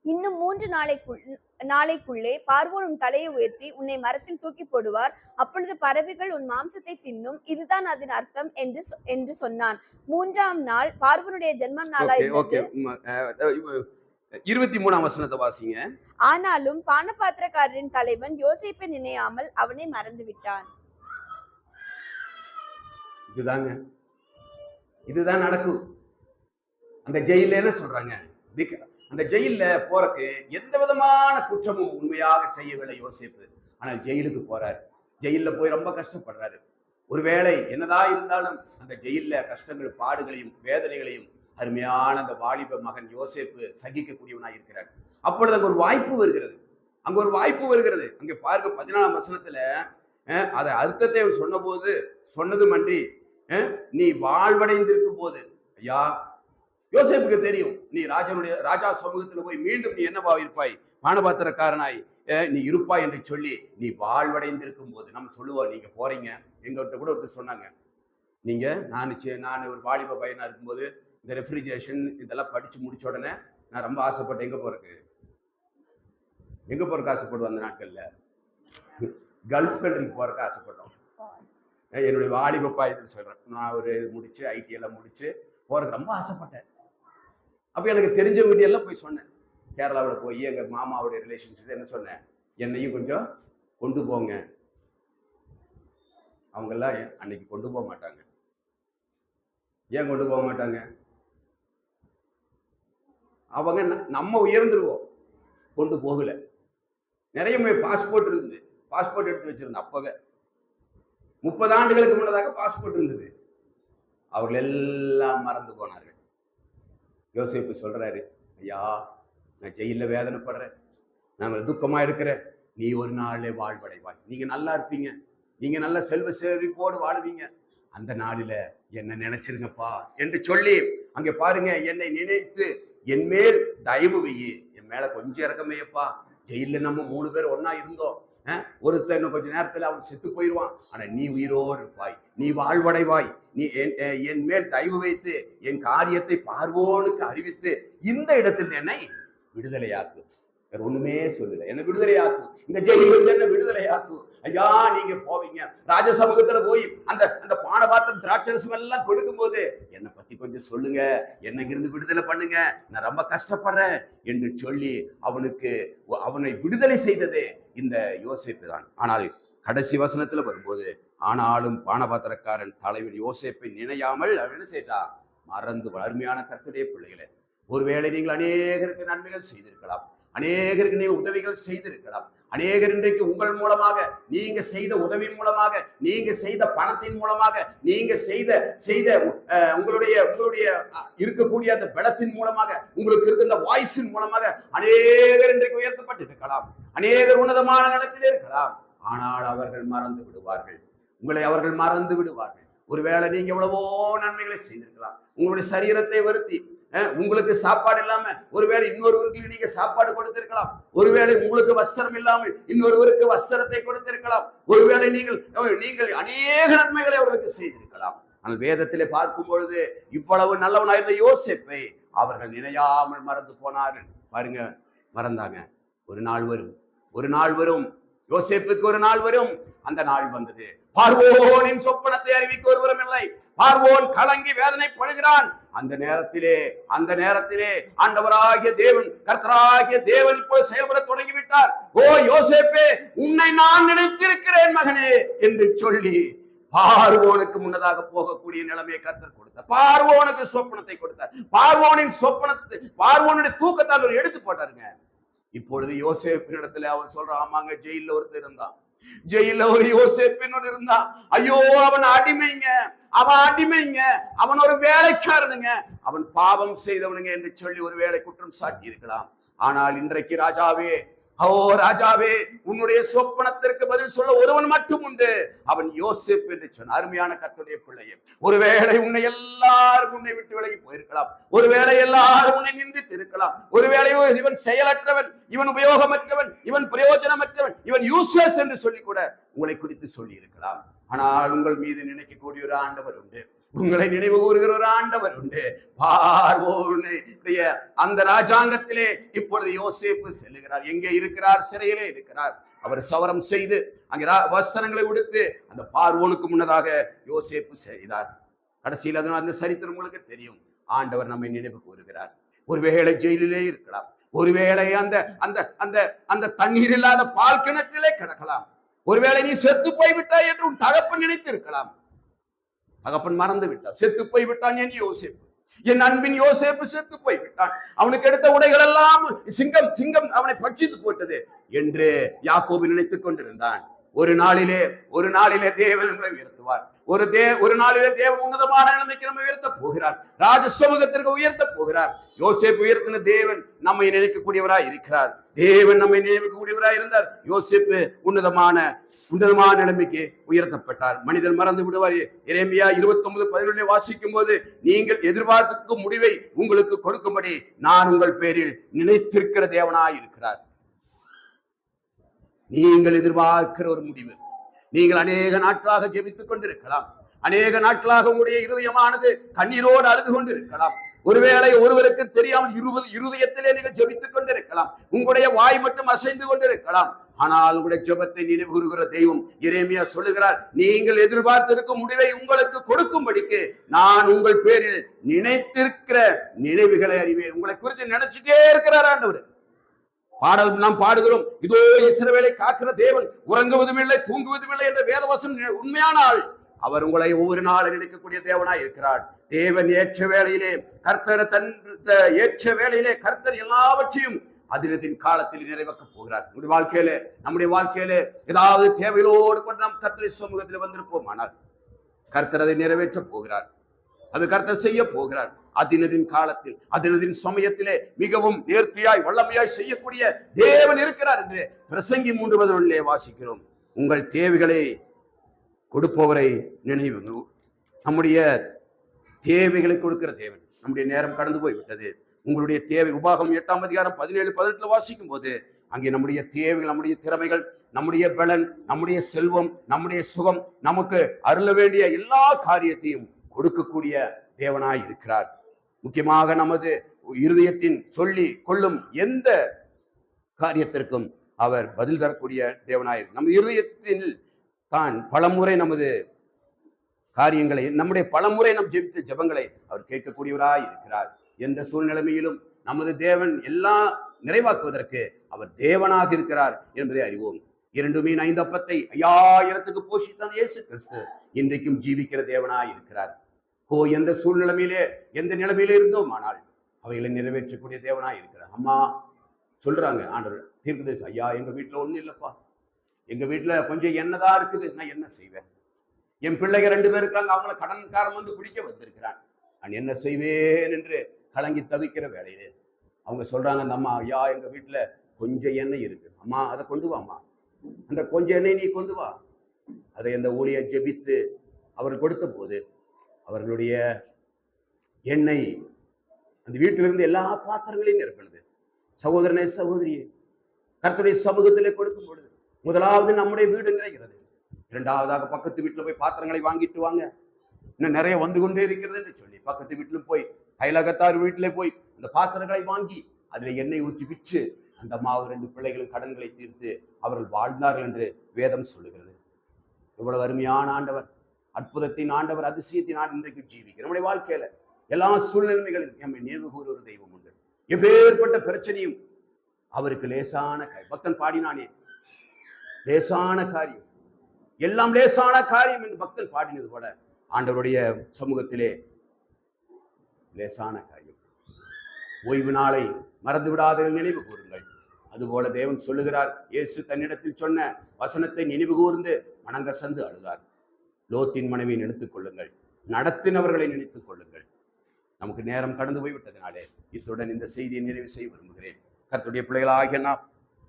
இன்னும் 3 நாளைக்குள்ளே பார்வோன் உன் தலையை உயர்த்தி உன்னை மரத்தில் தூக்கி போடுவார். அப்பொழுது பறவைகள் உன் மாம்சத்தை தின்னும். இதுதான் அதன் அர்த்தம் என்று சொன்னான். 3ஆம் நாள் பார்வோனுடைய ஜென்ம நாளாயிருந்தது. 23ஆம் வசனத்தை வாசிங்க. ஆனாலும் பானபாத்திரக்காரரின் தலைவன் யோசேப்பை நினையாமல் அவனை மறந்து விட்டான். இதுதான் நடக்கும். அந்த ஜெயில என்ன சொல்றாங்க, அந்த ஜெயில போறக்கு எந்த விதமான குற்றமும் உண்மையாக செய்யவில்லை யோசேப்பு. ஆனால் ஜெயிலுக்கு போறாரு. ஜெயில போய் ரொம்ப கஷ்டப்படுறாரு. ஒருவேளை என்னதான் இருந்தாலும் அந்த ஜெயில கஷ்டங்கள், பாடுகளையும் வேதனைகளையும் அருமையான அந்த வாலிப மகன் யோசேப்பு சகிக்கக்கூடியவனாக இருக்கிறார். அப்பொழுது அங்க ஒரு வாய்ப்பு வருகிறது. அங்கே பாருங்க 14ஆம் வசனத்துல அதை அர்த்தத்தை சொன்னதும் அன்றி, நீ வாழ்வடைந்திருக்கும் போது, ஐயா யோசேப்புக்கு தெரியும், நீ ராஜா சமூகத்துல போய் மீண்டும் நீ என்னவா இருப்பாய், பானபாத்திரக்காரனாய் நீ இருப்பாய் என்று சொல்லி நீ வாழ்வடைந்திருக்கும் போது நம்ம சொல்லுவோம், நீங்க போறீங்க. எங்ககிட்ட கூட ஒருத்தர் சொன்னாங்க, நீங்க நான் ஒரு வாலிப பையனா இருக்கும்போது இந்த ரெஃப்ரிஜரேஷன் இதெல்லாம் படிச்சு முடிச்ச உடனே நான் ரொம்ப ஆசைப்பட்டேன். எங்க போறதுக்கு ஆசைப்படுவோம். அந்த நாட்கள்ல கல்ஃப் கண்ட்ரிக்கு போறதுக்கு ஆசைப்பட்டோம். என்னுடைய வாலிப பாயத்தில் சொல்றேன். நான் ஒரு முடிச்சு ஐடி எல்லாம் முடிச்சு போறதுக்கு ரொம்ப ஆசைப்பட்டேன். அப்ப எனக்கு தெரிஞ்சவங்க எல்லாம் போய் சொன்னேன். கேரளாவில் போய் எங்க மாமாவுடைய ரிலேஷன்ஷிப் என்ன சொன்னேன், என்னையும் கொஞ்சம் கொண்டு போங்க. அவங்கெல்லாம் அன்னைக்கு கொண்டு போக மாட்டாங்க. ஏன் கொண்டு போக மாட்டாங்க? அவங்க நம்ம உயர்ந்துருவோம், கொண்டு போகல. நிறைய பாஸ்போர்ட் இருந்தது, பாஸ்போர்ட் எடுத்து வச்சிருந்தேன். அப்பவே 30 ஆண்டுகளுக்கு முன்னதாக பாஸ்போர்ட் இருந்தது. அவர்கள் எல்லாம் மறந்து போனார்கள். யோசேப்பு சொல்றாரு, ஐயா நான் ஜெயில வேதனைப்படுறேன், நான் துக்கமா இருக்கிறேன். நீ ஒரு நாளே வாழ்வடைவாய். நீங்க நல்லா இருப்பீங்க, நீங்க நல்ல செல்வ செழிப்போடு வாழுவீங்க. அந்த நாளில என்ன நினைச்சிருங்கப்பா என்று சொல்லி அங்க பாருங்க, என்னை நினைத்து என் மேல் தயவு வையி, என் மேல கொஞ்சம் இறக்கமையப்பா. ஜெயில நம்ம 3 பேர் ஒன்னா இருந்தோம். ஒருத்தர் இன்னும் கொஞ்ச நேரத்துல அவன் செத்து போயிடுவான். ஆனா நீ உயிரோடு இருப்பாய், நீ வாழ்வடைவாய். நீ என் மேல் தயவு வைத்து என் காரியத்தை பார்வோனுக்கு அறிவித்து இந்த இடத்தில் என்னை விடுதலையாக்கு. வேற ஒண்ணுமே சொல்லல, என்ன விடுதலையாக்கு. இந்த ஜெயிலில் என்ன விடுதலையாக்கு. ஐயா நீங்க போவீங்க ராஜ சமூகத்துல போய் அந்த பானபாத்திரம் திராட்சரசம் எல்லாம் கொடுக்கும் போது என்னை பத்தி கொஞ்சம் சொல்லுங்க, என்னை இருந்து விடுதலை பண்ணுங்க, நான் ரொம்ப கஷ்டப்படுறேன் என்று சொல்லி அவனை விடுதலை செய்ததே இந்த யோசேப்பு தான். ஆனால் கடைசி வசனத்துல வரும்போது, ஆனாலும் பானபாத்திரக்காரன் தலைவர் யோசேப்பை நினையாமல் அவன் என்ன செய்தா, மறந்து. அருமையான கர்த்தருடைய பிள்ளைகளே, ஒருவேளை நீங்கள் அநேகருக்கு நன்மைகள் செய்திருக்கலாம், அநேகருக்கு நீங்கள் உதவிகள் செய்திருக்கலாம். அநேகர் இன்றைக்கு உங்கள் மூலமாக, நீங்க செய்த உதவி மூலமாக, நீங்க செய்த பணத்தின் மூலமாக, நீங்க செய்த உங்களுடைய இருக்கக்கூடிய அந்த பலத்தின் மூலமாக, உங்களுக்கு இருக்கின்ற வாய்ஸின் மூலமாக அநேகர் இன்றைக்கு உயர்த்தப்பட்டிருக்கலாம், அநேகர் உன்னதமான நிலத்தில் இருக்கலாம். ஆனால் அவர்கள் மறந்து விடுவார்கள், உங்களை அவர்கள் மறந்து விடுவார்கள். ஒருவேளை நீங்க எவ்வளவோ நன்மைகளை செய்திருக்கலாம், உங்களுடைய சரீரத்தை வருத்தி, உங்களுக்கு சாப்பாடு இல்லாம ஒருவேளை இன்னொருவருக்கு நீங்க சாப்பாடு கொடுத்திருக்கலாம், ஒருவேளை உங்களுக்கு வஸ்திரம் இல்லாமல் இன்னொருவருக்கு வஸ்திரத்தை கொடுத்திருக்கலாம், ஒருவேளை நீங்கள் அநேக நன்மைகளை அவர்களுக்கு செய்திருக்கலாம். ஆனால் வேதத்திலே பார்க்கும் பொழுது இவ்வளவு நல்லவனாயிருந்த யோசேப்பை அவர்கள் நினையாமல் மறந்து போனார்கள். பாருங்க, மறந்தாங்க. ஒரு நாள் வரும், ஒரு நாள் வரும், யோசேப்புக்கு ஒரு நாள் வரும். அந்த நாள் வந்தது. பார்வோனின் சொப்பனத்தை அறிவிக்க ஒருவரும் இல்லை. பார்வோன் கலங்கி வேதனைப்படுகிறான். அந்த நேரத்திலே ஆண்டவராகிய தேவன், கர்த்தராகிய தேவன் இப்போ செயல்பட தொடங்கிவிட்டார். ஓ யோசேப்பே, உன்னை நான் நினைத்திருக்கிறேன் மகனே என்று சொல்லி பார்வோனுக்கு முன்னதாக போகக்கூடிய நிலைமையை கர்த்தர் கொடுத்தார். பார்வோனுக்கு சொப்பனத்தை கொடுத்தார். பார்வோனுடைய தூக்கத்தால் அவர் எடுத்து போட்டாருங்க. இப்பொழுது யோசேப்பின் இடத்துல அவன் சொல்றான், ஆமாங்க, ஜெயில ஒருத்தர் இருந்தான், ஜெயில ஒரு யோசேப்பின் இருந்தான். ஐயோ, அவன் அடிமைங்க, அவன் ஒரு வேலைக்காரனுங்க, அவன் பாவம் செய்தவனுங்க என்று சொல்லி ஒரு வேலை குற்றம் சாட்டி இருக்கலாம். ஆனால் இன்றைக்கு ராஜாவே, ராஜாவே, உன்னுடைய சொப்பனத்திற்கு பதில் சொல்ல ஒருவன் மட்டும் உண்டு, அவன் யோசேப்பு என்று சொன்ன அருமையான கர்த்தருடைய பிள்ளையே. ஒருவேளை உன்னை எல்லாரும் உன்னை விட்டு விலகி போயிருக்கலாம், ஒருவேளை எல்லாரும் உன்னை நிந்தித்து இருக்கலாம், ஒருவேளை இவன் செயலற்றவன், இவன் உபயோகமற்றவன், இவன் பிரயோஜனமற்றவன், இவன் யூஸ்லெஸ் என்று சொல்லி கூட உங்களை குறித்து சொல்லி இருக்கலாம். ஆனால் உங்கள் மீது நினைக்கக்கூடிய ஒரு ஆண்டவர் உண்டு, உங்களை நினைவு கூறுகிற ஒரு ஆண்டவர் உண்டு. பார்வோனுடைய அந்த ராஜாங்கத்திலே இப்பொழுது யோசேப்பு செல்லுகிறார். எங்கே இருக்கிறார்? சிறையிலே இருக்கிறார். அவர் சவரம் செய்து அங்கே வஸ்திரங்களை உடுத்து அந்த பார்வோனுக்கு முன்னதாக யோசேப்பு செய்தார். கடைசியில் அந்த சரித்திரம் உங்களுக்கு தெரியும். ஆண்டவர் நம்மை நினைவு கூறுகிறார். ஒருவேளை ஜெயிலிலே இருக்கலாம், ஒருவேளை அந்த அந்த அந்த அந்த தண்ணீர் இல்லாத பால் கிணற்றிலே கிடக்கலாம், ஒருவேளை நீ செத்து போய்விட்டாய் என்று உன் தகப்பன் நினைத்து இருக்கலாம். தகப்பன் மறந்து விட்டான், செத்து போய் விட்டான் என் யோசேப்பு, என் அன்பின் யோசேப்பு செத்து போய் விட்டான், அவனுக்கு எடுத்த உடைகள் எல்லாம் சிங்கம் அவனை பட்சித்து போட்டது என்று யாக்கோபு நினைத்துக் கொண்டிருந்தான். ஒரு நாளிலே தேவன் உங்களை உயர்த்துவார். ஒரு நாளிலே தேவன் உன்னதமான நிலைமைக்கு நம்ம உயர்த்த போகிறார். ராஜ சமூகத்திற்கு உயர்த்த போகிறார். யோசேப்பு உயர்த்தின தேவன் நம்மை நினைக்கக்கூடியவராய் இருக்கிறார். தேவன் நம்மை நினைக்கக்கூடியவராய் இருந்தார். யோசேப்பு உன்னதமான நிலைமைக்கு உயர்த்தப்பட்டார். மனிதன் மறந்து விடுவார். எரேமியா 29:11 வாசிக்கும் போது, நீங்கள் எதிர்பார்க்கும் முடிவை உங்களுக்கு கொடுக்கும்படி நான் உங்கள் பேரில் நினைத்திருக்கிற தேவனாய் இருக்கிறார். நீங்கள் எதிர்பார்க்கிற ஒரு முடிவு, நீங்கள் அநேக நாட்களாக ஜெபித்துக் கொண்டிருக்கலாம், அநேக நாட்களாக உங்களுடைய இருதயமானது கண்ணீரோடு அழுது கொண்டிருக்கலாம், ஒருவேளை ஒருவருக்கு தெரியாமல் இருதயத்திலே நீங்கள் ஜெபித்துக் கொண்டிருக்கலாம், உங்களுடைய வாய் மட்டும் அசைந்து கொண்டிருக்கலாம். ஆனால் உங்களுடைய ஜெபத்தை நினைவு கூறுகிற தெய்வம் எரேமியா சொல்லுகிறார், நீங்கள் எதிர்பார்த்திருக்கும் முடிவை உங்களுக்கு கொடுக்கும்படிக்கு நான் உங்கள் பேரில் நினைத்திருக்கிற நினைவுகளை அறிவேன். உங்களை குறித்து நினைச்சுட்டே இருக்கிறார் ஆண்டவர். பாடல் நாம் பாடுகிறோம், இதோ இஸ்ரவேலை காக்கிற தேவன், உறங்குவதும் இல்லை தூங்குவதும் இல்லை என்ற வேதவசனம் உண்மையானால் அவர் உங்களை ஒவ்வொரு நாளும் நினைக்கக்கூடிய தேவனாய் இருக்கிறார். தேவன் ஏற்ற வேளையிலே கர்த்தர் எல்லாவற்றையும் அதினத்தின் காலத்தில் நிறைவேற்ற போகிறார். நம்முடைய வாழ்க்கையில ஏதாவது தேவையோடு கொண்டு நாம் கர்த்தருடைய சமூகத்தில் வந்திருப்போம், ஆனால் கர்த்தர் அதை நிறைவேற்ற போகிறார். அது கர்த்தர் செய்ய போகிறார். அதினதின் காலத்தில், அதினதின் சமயத்திலே மிகவும் நேர்த்தியாய் வல்லமையாய் செய்யக்கூடிய தேவன் இருக்கிறார் என்று பிரசங்கி 3:11 வாசிக்கிறோம். உங்கள் தேவைகளை கொடுப்பவரை நினைவுங்கள். நம்முடைய தேவைகளை கொடுக்கிற தேவன். நம்முடைய நேரம் கடந்து போய்விட்டது. உங்களுடைய தேவை உபாகம் 8:17-18 வாசிக்கும் போது அங்கே நம்முடைய தேவைகள், நம்முடைய திறமைகள், நம்முடைய பலன், நம்முடைய செல்வம், நம்முடைய சுகம், நமக்கு அருள வேண்டிய எல்லா காரியத்தையும் கொடுக்கக்கூடிய தேவனாய் இருக்கிறார். முக்கியமாக நமது இருதயத்தின் சொல்லி கொள்ளும் எந்த காரியத்திற்கும் அவர் பதில் தரக்கூடிய தேவனாய் இருக்கிறார். நம்ம இருதயத்தில் தான் பலமுறை நமது காரியங்களை, நம்முடைய பலமுறை நம் ஜெபித்த ஜெபங்களை அவர் கேட்கக்கூடியவராய் இருக்கிறார். எந்த சூழ்நிலைமையிலும் நமது தேவன் எல்லாம் நிறைவாக்குவதற்கு அவர் தேவனாக இருக்கிறார் என்பதை அறிவோம். 2 மீன் 5 அப்பத்தை 5000க்கு போஷித்தான் இயேசு கிறிஸ்து இன்றைக்கும் ஜீவிக்கிற தேவனாய் இருக்கிறார். எந்த சூழ்நிலைமையிலே, எந்த நிலைமையிலே இருந்தோம், ஆனால் அவைகளை நிறைவேற்றக்கூடிய தேவனாய் இருக்கிறார். அம்மா சொல்றாங்க, ஆண்டவர் தீர்க்கதரிசி, ஐயா எங்க வீட்டுல ஒண்ணும் இல்லப்பா, எங்க வீட்டுல கொஞ்சம் என்னதான் இருக்குது, நான் என்ன செய்வேன், என் பிள்ளைங்க 2 பேர் இருக்காங்க, அவங்கள கடன்காரன் வந்து பிடிக்க வந்திருக்கிறான், நான் என்ன செய்வேன் என்று கலங்கி தவிக்கிற வேலையிலே அவங்க சொல்றாங்க, அந்த அம்மா, ஐயா எங்க வீட்டுல கொஞ்சம் எண்ணெய் இருக்கு, அம்மா அதை கொண்டு வாமா, அந்த கொஞ்சம் எண்ணெய் நீ கொண்டு வா. அதை அந்த ஊழியர் ஜெபித்து அவர் கொடுத்த போது அவர்களுடைய எண்ணெய் அந்த வீட்டிலிருந்து எல்லா பாத்திரங்களையும் நிரப்பினது. சகோதரனே சகோதரியே, கர்த்தருடைய சமூகத்திலே கொடுக்கும் பொழுது முதலாவது நம்முடைய வீடு நிறைகிறது, 2வதாக பக்கத்து வீட்டுல போய் பாத்திரங்களை வாங்கிட்டு வாங்க, இன்னும் நிறைய வந்து கொண்டே இருக்கிறது என்று சொல்லி பக்கத்து வீட்டிலும் போய் அயலகத்தார் வீட்டிலே போய் அந்த பாத்திரங்களை வாங்கி அதில் எண்ணெய் ஊற்றி விற்று அந்த மாவு 2 பிள்ளைகளும் கடன்களை தீர்த்து அவர்கள் வாழ்ந்தார்கள் என்று வேதம் சொல்லுகிறது. இவ்வளவு அருமையான ஆண்டவர், அற்புதத்தின் ஆண்டவர், அதிசயத்தின் ஆண்டு இன்றைக்கு ஜீவிக்கிறோம். நம்முடைய வாழ்க்கையில எல்லா சூழ்நிலைகளிலும் நம்மை நினைவு கூற ஒரு தெய்வம் உண்டு. எப்பேற்பட்ட பிரச்சனையும் அவருக்கு லேசான பக்தன் பாடினானே, லேசான காரியம், எல்லாம் லேசான காரியம் என்று பக்தன் பாடினது போல ஆண்டவருடைய சமூகத்திலே லேசான காரியம். ஓய்வு நாளை மறந்து விடாதீர்கள், நினைவு கூறுங்கள். அதுபோல தேவன் சொல்லுகிறார், இயேசு தன்னிடத்தில் சொன்ன வசனத்தை நினைவு கூர்ந்து மனங்கசந்து அழுதார். லோத்தின் மனைவியை நினைத்துக் கொள்ளுங்கள், நடத்தினவர்களை நினைத்துக் கொள்ளுங்கள். நமக்கு நேரம் கடந்து போய்விட்டதினாலே இத்துடன் இந்த செய்தியை நிறைவு செய்ய விரும்புகிறேன். கர்த்தருடைய பிள்ளைகளாகிய நாம்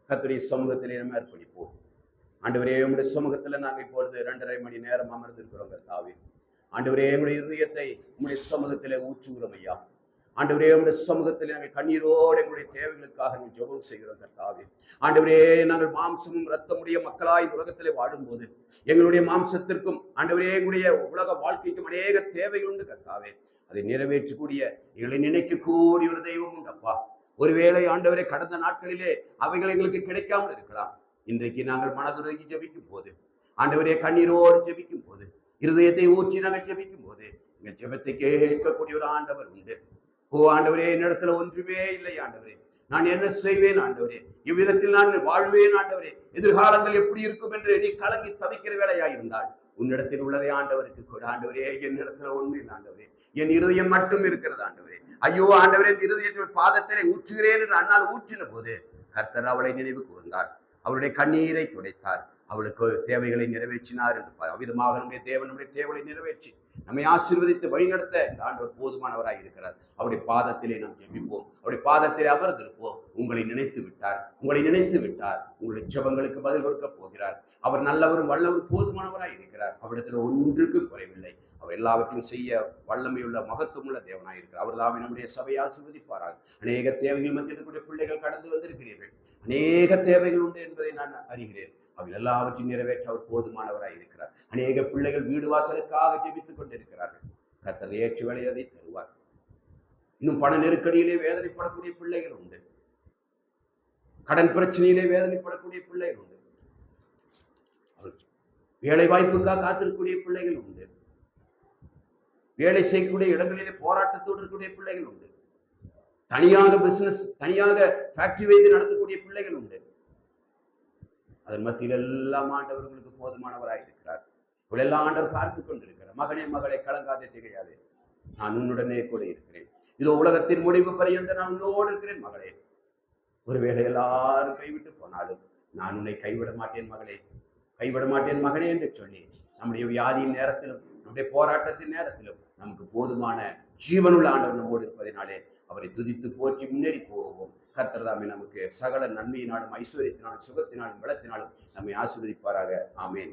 கர்த்தருடைய சமூகத்திலே நம்ம அர்ப்பணிப்போம். ஆண்டவரே, உங்களுடைய சமூகத்தில் நாங்கள் இப்பொழுது 2.5 மணி நேரம் அமர்ந்திருக்கிறோம். கர்த்தாவே, ஆண்டவரே, உங்களுடைய இதயத்தை உங்களுடைய சமூகத்திலே ஊற்றுகிறோம் ஐயா. ஆண்டவரே, உங்களுடைய சமூகத்தில் நாங்கள் கண்ணீரோடு எங்களுடைய தேவைகளுக்காக நாங்கள் ஜெபம் செய்கிறோம். கர்த்தாவே, ஆண்டவரே, நாங்கள் மாம்சமும் ரத்தமுடைய மக்களாய் இந்த உலகத்திலே வாழும்போது எங்களுடைய மாம்சத்திற்கும் ஆண்டவரே எங்களுடைய உலக வாழ்க்கைக்கும் அநேக தேவைகள் உண்டு. கர்த்தாவே, அதை நிறைவேற்றக்கூடிய எங்களை நினைக்கக்கூடிய ஒரு தெய்வம் உண்டப்பா. ஒருவேளை ஆண்டவரே கடந்த நாட்களிலே அவைகள் எங்களுக்கு கிடைக்காமல் இருக்கலாம். இன்றைக்கு நாங்கள் மனதுருகி ஜெபிக்கும் போது, ஆண்டவரே கண்ணீரோடு ஜெபிக்கும் போது, இருதயத்தை ஊற்றி நாங்கள் ஜெபிக்கும் போது எங்கள் ஜெபத்தை கேட்கக்கூடிய ஒரு ஆண்டவர் உண்டு. ஓ ஆண்டவரே, என்னிடத்துல ஒன்றுமே இல்லை ஆண்டவரே, நான் என்ன செய்வேன் ஆண்டவரே, இவ்விதத்தில் நான் வாழ்வேன் ஆண்டவரே, எதிர்காலங்கள் எப்படி இருக்கும் என்று நீ கலங்கி தவிக்கிற வேலையாயிருந்தால் உன்னிடத்தில் உள்ளதை ஆண்டவருக்கு கூட. ஆண்டவரே, என்னிடத்துல ஒண்ணு இல்லை ஆண்டவரே, என் இருதயம் மட்டும் இருக்கிறது ஆண்டவரே. ஐயோ ஆண்டவரே, இருதயத்தில் பாதத்திலே ஊற்றுகிறேன் என்று அண்ணால் ஊற்றின போது கர்த்தர் அவளை நினைவு கூர்ந்தார், அவருடைய கண்ணீரை துடைத்தார், அவளுக்கு தேவைகளை நிறைவேற்றினார் என்று அவ்விதமாக நம்முடைய தேவன் நம்முடைய தேவைகளை நிறைவேற்றி நம்மை ஆசீர்வதித்து வழிநடத்த இந்த ஆண்டவர் போதுமானவராய் இருக்கிறார். அவருடைய பாதத்திலே நாம் ஜெபிப்போம், அவருடைய பாதத்திலே அமர்ந்திருப்போம். உங்களை நினைத்து விட்டார், உங்களை நினைத்து விட்டார். உங்களுடைய ஜெபங்களுக்கு பதில் கொடுக்க போகிறார். அவர் நல்லவரும் வல்லவரும் போதுமானவராய் இருக்கிறார். அவரிடத்தில் ஒன்றுக்கு குறைவில்லை. அவர் எல்லாவற்றையும் செய்ய வல்லமையுள்ள மகத்துவமுள்ள தேவனாய் இருக்கிறார். அவர் தாமே நம்முடைய சபையை ஆசீர்வதிப்பாராக. அநேக தேவைகள் மத்தியில் இருக்கக்கூடிய பிள்ளைகள் கடந்து வந்திருக்கிறீர்கள். அநேக தேவைகள் உண்டு என்பதை நான் அறிகிறேன். அவர் எல்லாவற்றையும் நிறைவேற்ற அவர் போதுமானவராய் இருக்கிறார். அநேக பிள்ளைகள் வீடு வாசலுக்காக ஜெபித்துக் கொண்டிருக்கிறார்கள். கர்த்தர் ஏற்று வேலையை தருவார். இன்னும் பண நெருக்கடியிலே வேதனைப்படக்கூடிய பிள்ளைகள் உண்டு. கடன் பிரச்சனையிலே வேதனைப்படக்கூடிய பிள்ளைகள் உண்டு. வேலை வாய்ப்புக்காக காத்திருக்கக்கூடிய பிள்ளைகள் உண்டு. வேலை செய்யக்கூடிய இடங்களிலே போராட்டத்தோடு இருக்கக்கூடிய பிள்ளைகள் உண்டு. தனியாக பிசினஸ், தனியாக ஃபேக்டரி வைத்து நடத்தக்கூடிய பிள்ளைகள் உண்டு. அதன் மத்தியில் எல்லாம் ஆண்டவர்களுக்கு போதுமானவராய் இருக்கிறார். இவளெல்லாம் ஆண்டவர் பார்த்து கொண்டிருக்கிறார். மகனே மகளை கலங்காதே, திகையாதே, நான் உன்னுடனே கூட இருக்கிறேன். இதோ உலகத்தின் முடிவு பரியந்த நான் உன்னோடு இருக்கிறேன் மகளே. ஒருவேளை எல்லாரும் கைவிட்டு போனாலும் நான் உன்னை கைவிட மாட்டேன் மகளே, கைவிட மாட்டேன் மகனே என்று சொல்லி நம்முடைய வியாதியின் நேரத்திலும் நம்முடைய போராட்டத்தின் நேரத்திலும் நமக்கு போதுமான ஜீவனுள்ள ஆண்டவர் நம்மோடு இருப்பதினாலே அவரை துதித்து போற்றி முன்னேறி போவோம். கர்த்தர் தாமே நமக்கு சகல நன்மையினாலும் ஐஸ்வர்யத்தினாலும் சுகத்தினாலும் பலத்தினாலும் நம்மை ஆசீர்வதிப்பாராக. ஆமேன்.